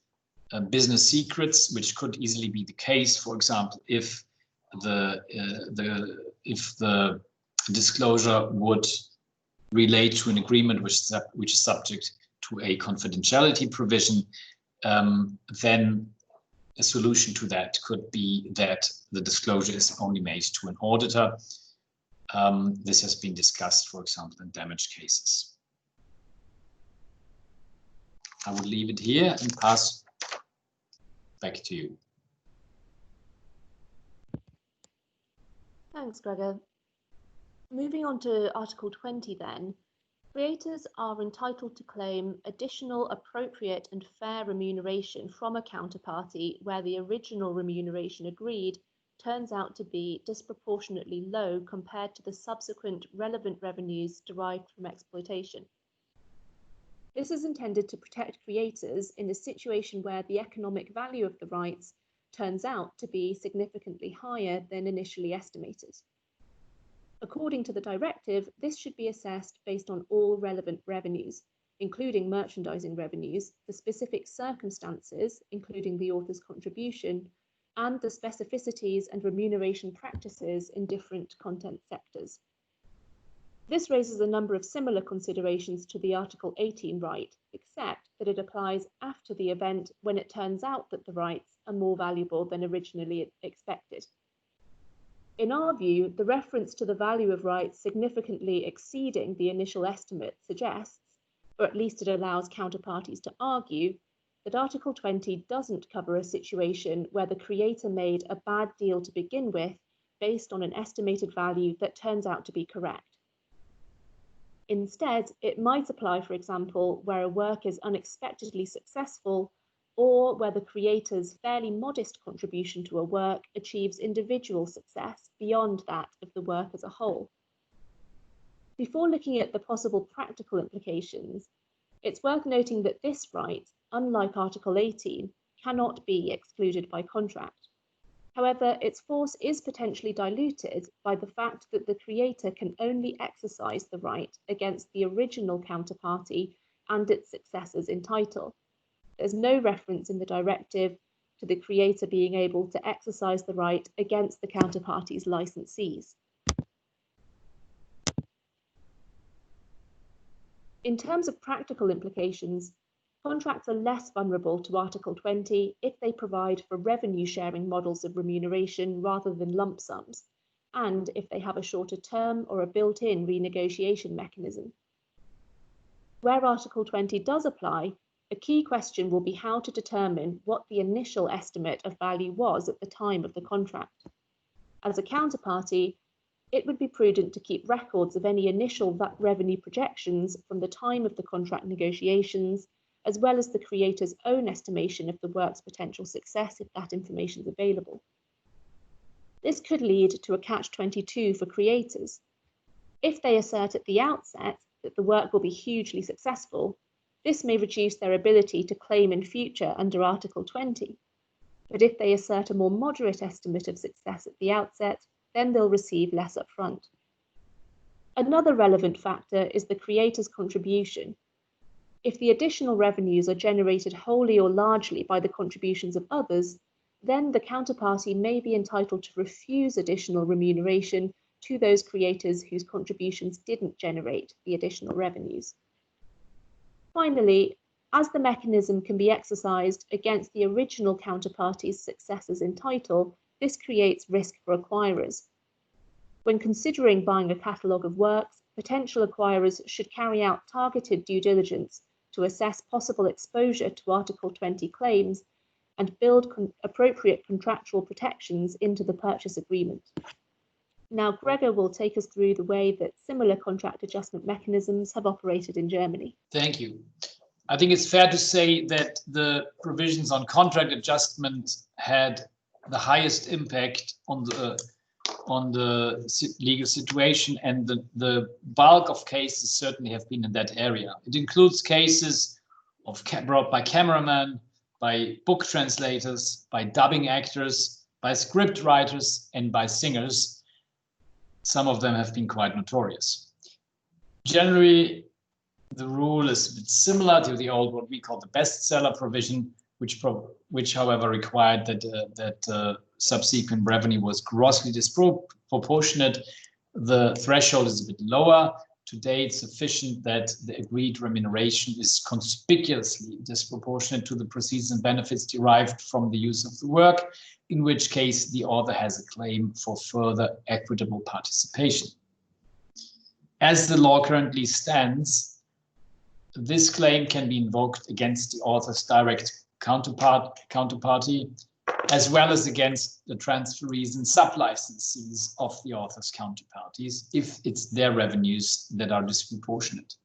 business secrets, which could easily be the case, for example, if the disclosure would relate to an agreement which is subject to a confidentiality provision, then a solution to that could be that the disclosure is only made to an auditor. This has been discussed, for example, in damage cases. I would leave it here and pass back to you. Thanks, Gregor. Moving on to Article 20 then, creators are entitled to claim additional appropriate and fair remuneration from a counterparty where the original remuneration agreed turns out to be disproportionately low compared to the subsequent relevant revenues derived from exploitation. This is intended to protect creators in a situation where the economic value of the rights turns out to be significantly higher than initially estimated. According to the directive, this should be assessed based on all relevant revenues, including merchandising revenues, the specific circumstances, including the author's contribution, and the specificities and remuneration practices in different content sectors. This raises a number of similar considerations to the Article 18 right, except that it applies after the event when it turns out that the rights are more valuable than originally expected. In our view, the reference to the value of rights significantly exceeding the initial estimate suggests, or at least it allows counterparties to argue, that Article 20 doesn't cover a situation where the creator made a bad deal to begin with based on an estimated value that turns out to be correct. Instead, it might apply, for example, where a work is unexpectedly successful or where the creator's fairly modest contribution to a work achieves individual success beyond that of the work as a whole. Before looking at the possible practical implications, it's worth noting that this right, unlike Article 18, cannot be excluded by contract. However, its force is potentially diluted by the fact that the creator can only exercise the right against the original counterparty and its successors in title. There's no reference in the directive to the creator being able to exercise the right against the counterparty's licensees. In terms of practical implications, contracts are less vulnerable to Article 20 if they provide for revenue sharing models of remuneration rather than lump sums, and if they have a shorter term or a built-in renegotiation mechanism. Where Article 20 does apply, a key question will be how to determine what the initial estimate of value was at the time of the contract. As a counterparty, it would be prudent to keep records of any initial revenue projections from the time of the contract negotiations, as well as the creator's own estimation of the work's potential success if that information is available. This could lead to a catch-22 for creators. If they assert at the outset that the work will be hugely successful, this may reduce their ability to claim in future under Article 20. But if they assert a more moderate estimate of success at the outset, then they'll receive less upfront. Another relevant factor is the creator's contribution. If the additional revenues are generated wholly or largely by the contributions of others, then the counterparty may be entitled to refuse additional remuneration to those creators whose contributions didn't generate the additional revenues. Finally, as the mechanism can be exercised against the original counterparty's successors in title, this creates risk for acquirers. When considering buying a catalogue of works, potential acquirers should carry out targeted due diligence to assess possible exposure to Article 20 claims and build appropriate contractual protections into the purchase agreement. Now, Gregor will take us through the way that similar contract adjustment mechanisms have operated in Germany. Thank you. I think it's fair to say that the provisions on contract adjustment had the highest impact on the legal situation, and the bulk of cases certainly have been in that area. It includes cases brought by cameramen, by book translators, by dubbing actors, by script writers, and by singers. Some of them have been quite notorious. Generally, the rule is a bit similar to the old, what we call the bestseller provision, which however required that subsequent revenue was grossly disproportionate. The threshold is a bit lower. Today, it's sufficient that the agreed remuneration is conspicuously disproportionate to the proceeds and benefits derived from the use of the work, in which case the author has a claim for further equitable participation. As the law currently stands, this claim can be invoked against the author's direct counterparty as well as against the transferees and sub-licensees of the author's counterparties, if it's their revenues that are disproportionate.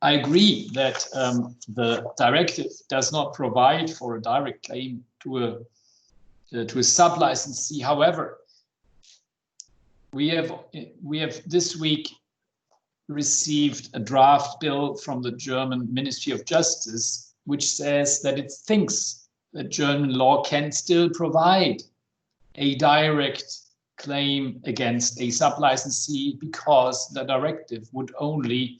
I agree that the directive does not provide for a direct claim to a sub-licensee. However, we have this week received a draft bill from the German Ministry of Justice, which says that it thinks that German law can still provide a direct claim against a sub-licensee because the directive would only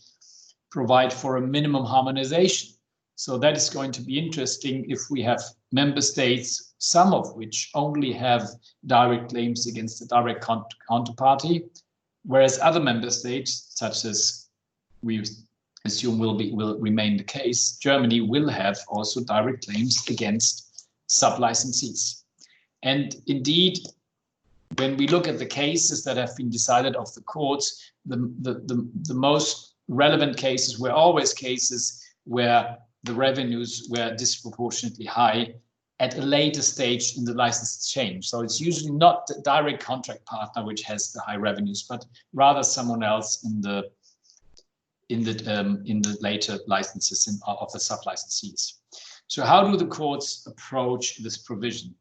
provide for a minimum harmonization. So that is going to be interesting if we have member states, some of which only have direct claims against the direct counterparty, whereas other member states, such as we assume will remain the case, Germany will have also direct claims against sub-licensees. And indeed, when we look at the cases that have been decided of the courts, the most relevant cases were always cases where the revenues were disproportionately high at a later stage in the license chain. So it's usually not the direct contract partner which has the high revenues, but rather someone else in the later licenses of the sub-licensees. So how do the courts approach this provision?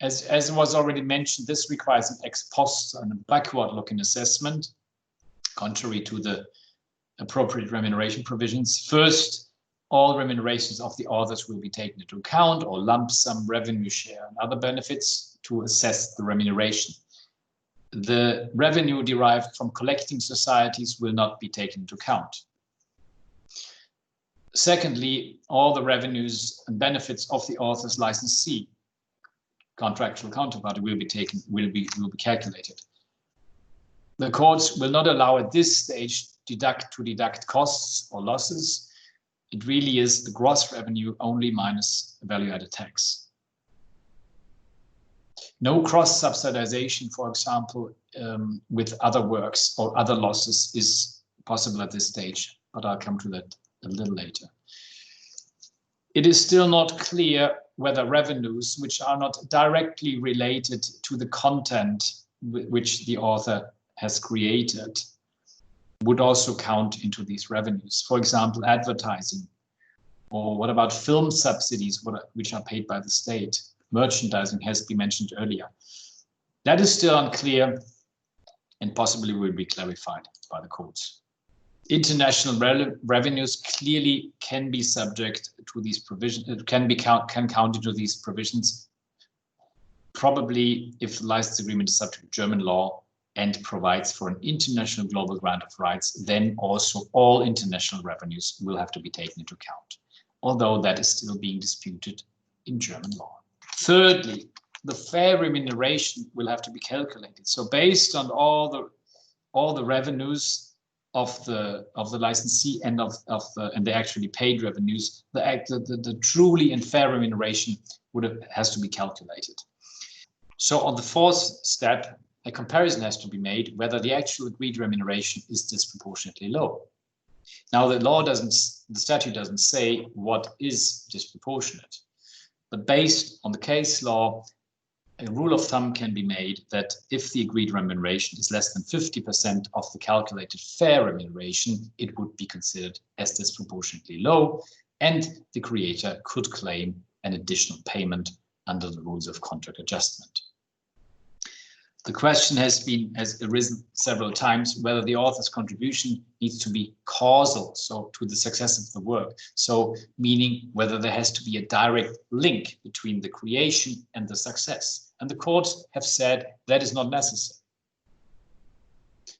As was already mentioned, this requires an ex post and a backward-looking assessment, contrary to the appropriate remuneration provisions. First, all remunerations of the authors will be taken into account, or lump sum, revenue share, and other benefits to assess the remuneration. The revenue derived from collecting societies will not be taken into account. Secondly, all the revenues and benefits of the author's licensee, contractual counterparty, will be calculated. The courts will not allow at this stage to deduct costs or losses. It really is the gross revenue only minus value-added tax. No cross-subsidization, for example, with other works or other losses is possible at this stage, but I'll come to that a little later. It is still not clear whether revenues which are not directly related to the content which the author has created would also count into these revenues. For example, advertising, or what about film subsidies which are paid by the state? Merchandising has been mentioned earlier. That is still unclear and possibly will be clarified by the courts. International revenues clearly can be subject to these provisions, can count into these provisions, probably if the license agreement is subject to German law and provides for an international global grant of rights, then also all international revenues will have to be taken into account, although that is still being disputed in German law. Thirdly, the fair remuneration will have to be calculated. So based on all the revenues of the licensee and and the actually paid revenues, the truly and fair remuneration has to be calculated. So on the fourth step, a comparison has to be made whether the actual agreed remuneration is disproportionately low. Now the statute doesn't say what is disproportionate, but based on the case law, a rule of thumb can be made that if the agreed remuneration is less than 50% of the calculated fair remuneration, it would be considered as disproportionately low, and the creator could claim an additional payment under the rules of contract adjustment. The question has arisen several times whether the author's contribution needs to be causal, so to the success of the work. So meaning whether there has to be a direct link between the creation and the success. And the courts have said that is not necessary.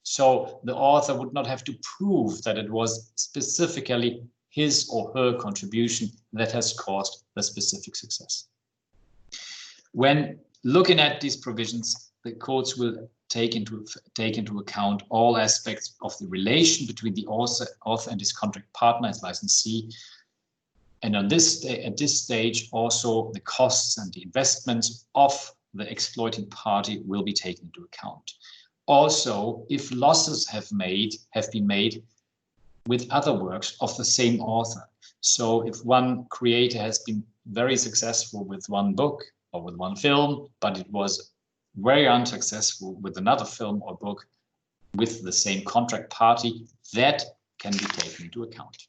So the author would not have to prove that it was specifically his or her contribution that has caused the specific success. When looking at these provisions, the courts will take into account all aspects of the relation between the author and his contract partner as licensee. And at this stage, also the costs and the investments of the exploiting party will be taken into account. Also, if losses have been made with other works of the same author. So if one creator has been very successful with one book or with one film, but it was very unsuccessful with another film or book with the same contract party, that can be taken into account.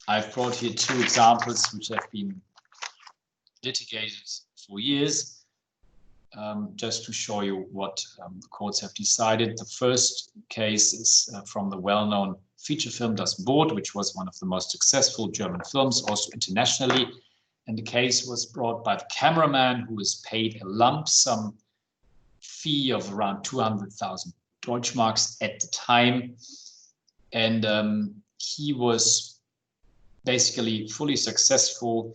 I've brought here two examples which have been litigated for years, just to show you what the courts have decided. The first case is from the well-known feature film Das Boot, which was one of the most successful German films, also internationally. And the case was brought by the cameraman, who was paid a lump sum fee of around 200,000 Deutschmarks at the time. And he was basically fully successful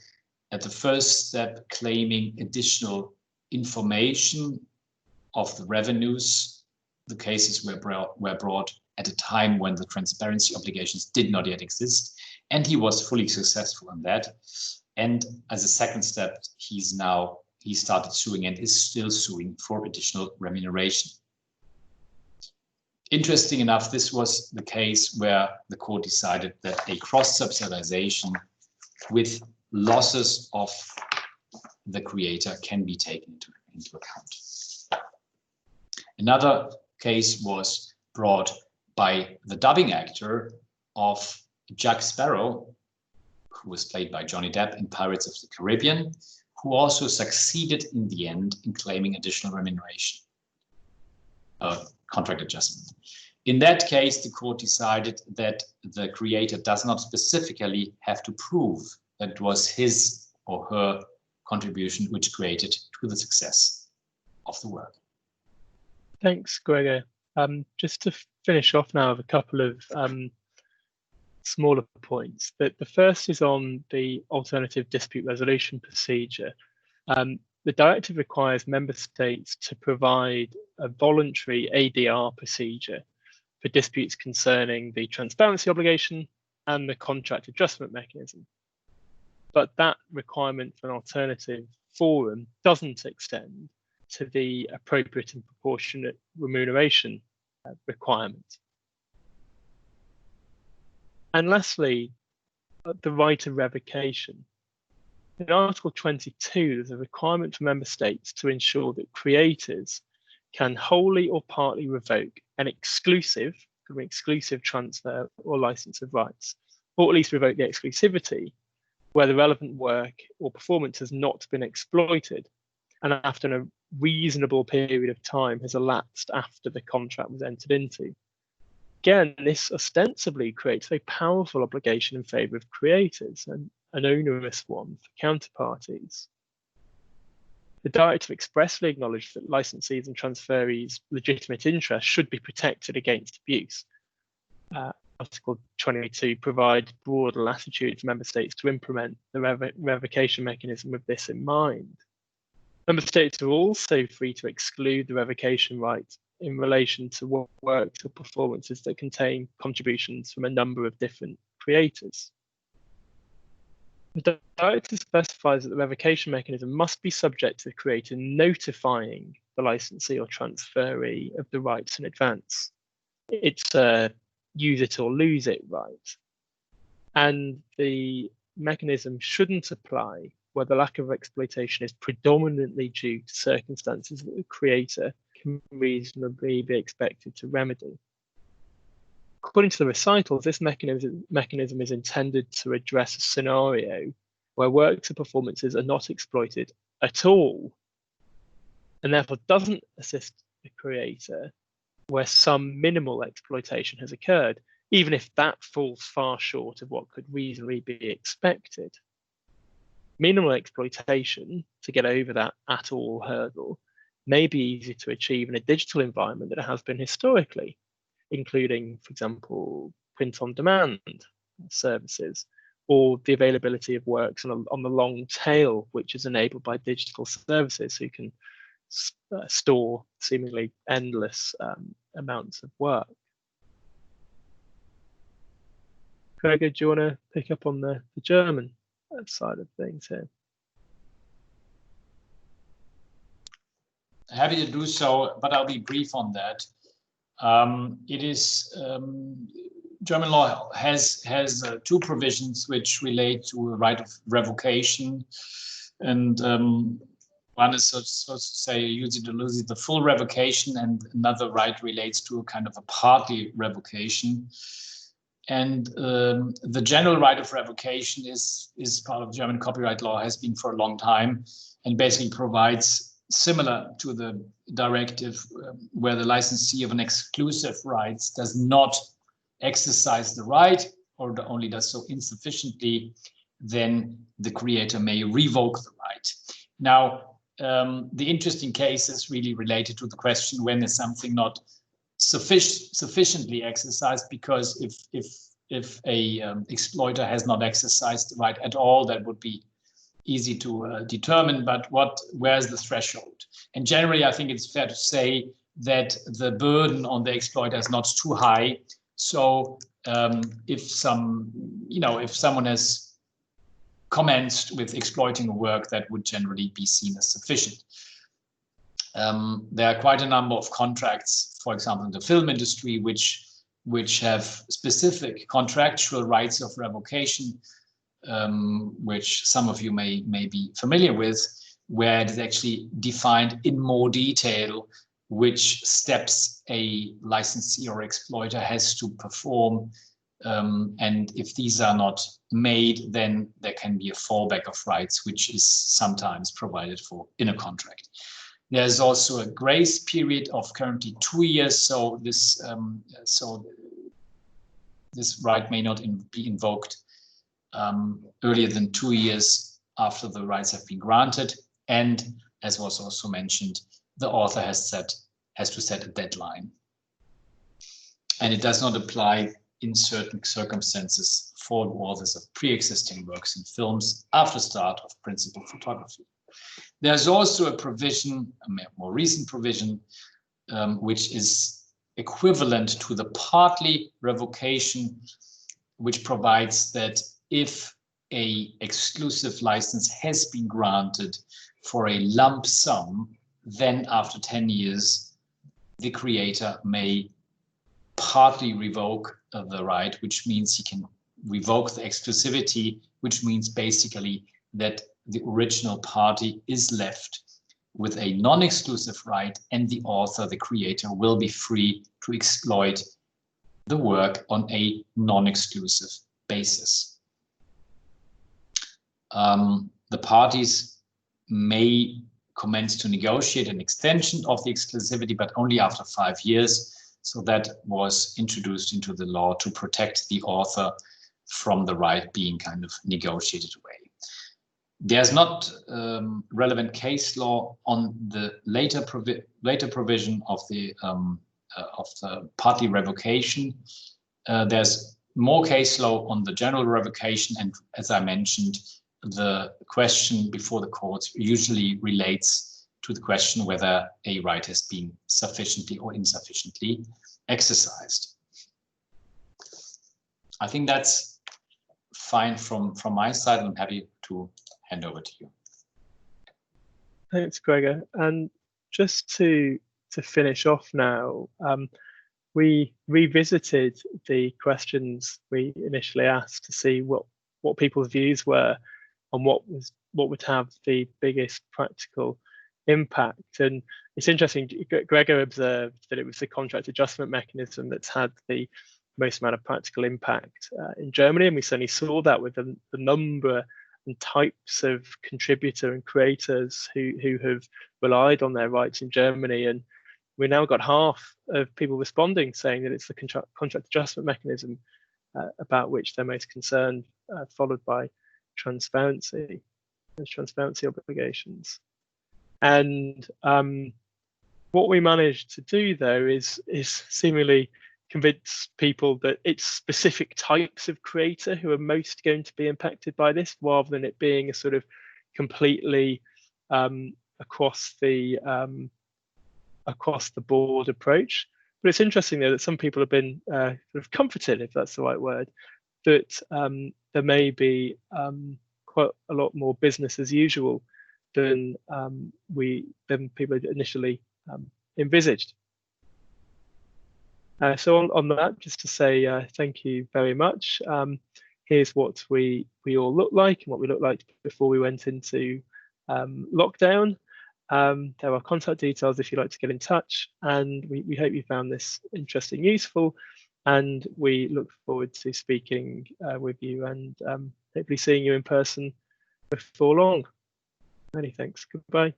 at the first step, claiming additional information of the revenues. The cases were brought at a time when the transparency obligations did not yet exist, and he was fully successful in that. And as a second step, he started suing and is still suing for additional remuneration. Interesting enough, this was the case where the court decided that a cross-subsidization with losses of the creator can be taken into account. Another case was brought by the dubbing actor of Jack Sparrow, who was played by Johnny Depp in Pirates of the Caribbean, who also succeeded in the end in claiming additional remuneration, contract adjustment. In that case, the court decided that the creator does not specifically have to prove that it was his or her contribution which created to the success of the work. Thanks, Gregor. Just to finish off now with a couple of smaller points. The first is on the alternative dispute resolution procedure. The directive requires member states to provide a voluntary ADR procedure for disputes concerning the transparency obligation and the contract adjustment mechanism. But that requirement for an alternative forum doesn't extend to the appropriate and proportionate remuneration requirement. And lastly, the right of revocation. In Article 22, there's a requirement for member states to ensure that creators can wholly or partly revoke an exclusive transfer or license of rights, or at least revoke the exclusivity where the relevant work or performance has not been exploited and after a reasonable period of time has elapsed after the contract was entered into. Again, this ostensibly creates a powerful obligation in favour of creators and an onerous one for counterparties. The directive expressly acknowledged that licensees and transferees' legitimate interests should be protected against abuse. Article 22 provides broad latitude for member states to implement the revocation mechanism with this in mind. Member states are also free to exclude the revocation right in relation to works or performances that contain contributions from a number of different creators. The directive specifies that the revocation mechanism must be subject to the creator notifying the licensee or transferee of the rights in advance. It's a use it or lose it right. And the mechanism shouldn't apply where the lack of exploitation is predominantly due to circumstances that the creator can reasonably be expected to remedy. According to the recitals, this mechanism is intended to address a scenario where works or performances are not exploited at all, and therefore doesn't assist the creator where some minimal exploitation has occurred, even if that falls far short of what could reasonably be expected. Minimal exploitation, to get over that at all hurdle, may be easy to achieve in a digital environment that it has been historically, including, for example, print-on-demand services, or the availability of works on the long tail, which is enabled by digital services who can store seemingly endless amounts of work. Gregor, do you want to pick up on the German side of things here? Happy to do so, but I'll be brief on that. It is German law has two provisions which relate to a right of revocation, and one is, so to say, the full revocation, and another right relates to a kind of a partly revocation. And the general right of revocation is part of German copyright law, has been for a long time, and basically provides, similar to the directive, where the licensee of an exclusive rights does not exercise the right, or only does so insufficiently, then the creator may revoke the right. Now, the interesting case is really related to the question, when is something not sufficiently exercised? Because if a exploiter has not exercised the right at all, that would be easy to determine. But where is the threshold? And generally, I think it's fair to say that the burden on the exploiter is not too high. So if someone has commenced with exploiting a work, that would generally be seen as sufficient. There are quite a number of contracts, for example, in the film industry, which have specific contractual rights of revocation, which some of you may be familiar with, where it is actually defined in more detail which steps a licensee or exploiter has to perform. And if these are not made, then there can be a fallback of rights, which is sometimes provided for in a contract. There's also a grace period of currently 2 years, so this right may not be invoked earlier than 2 years after the rights have been granted. And as was also mentioned, the author has to set a deadline. And it does not apply in certain circumstances for authors of pre-existing works in films after start of principal photography. There's also a provision, a more recent provision, which is equivalent to the partly revocation, which provides that if an exclusive license has been granted for a lump sum, then after 10 years, the creator may partly revoke the right, which means he can revoke the exclusivity, which means basically that the original party is left with a non-exclusive right, and the author, the creator, will be free to exploit the work on a non-exclusive basis. The parties may commence to negotiate an extension of the exclusivity, but only after 5 years. So that was introduced into the law to protect the author from the right being kind of negotiated away. There's not relevant case law on the later provision of the partly revocation. There's more case law on the general revocation, and as I mentioned, the question before the courts usually relates to the question whether a right has been sufficiently or insufficiently exercised. I think that's fine from my side. I'm happy to hand over to you. Thanks, Gregor. And just to finish off now, we revisited the questions we initially asked to see what people's views were on what would have the biggest practical impact. And it's interesting, Gregor observed that it was the contract adjustment mechanism that's had the most amount of practical impact in Germany, and we certainly saw that with the number and types of contributor and creators who have relied on their rights in Germany. And we now got half of people responding saying that it's the contract adjustment mechanism about which they're most concerned, followed by transparency obligations. And what we managed to do, though, is seemingly convince people that it's specific types of creator who are most going to be impacted by this, rather than it being a sort of completely across the board approach. But it's interesting, though, that some people have been sort of comforted, if that's the right word, that there may be quite a lot more business as usual than people initially envisaged. So on that, just to say thank you very much. Here's what we all look like and what we looked like before we went into lockdown. There are contact details if you'd like to get in touch, and we hope you found this interesting, useful, and we look forward to speaking with you and hopefully seeing you in person before long. Many thanks. Goodbye.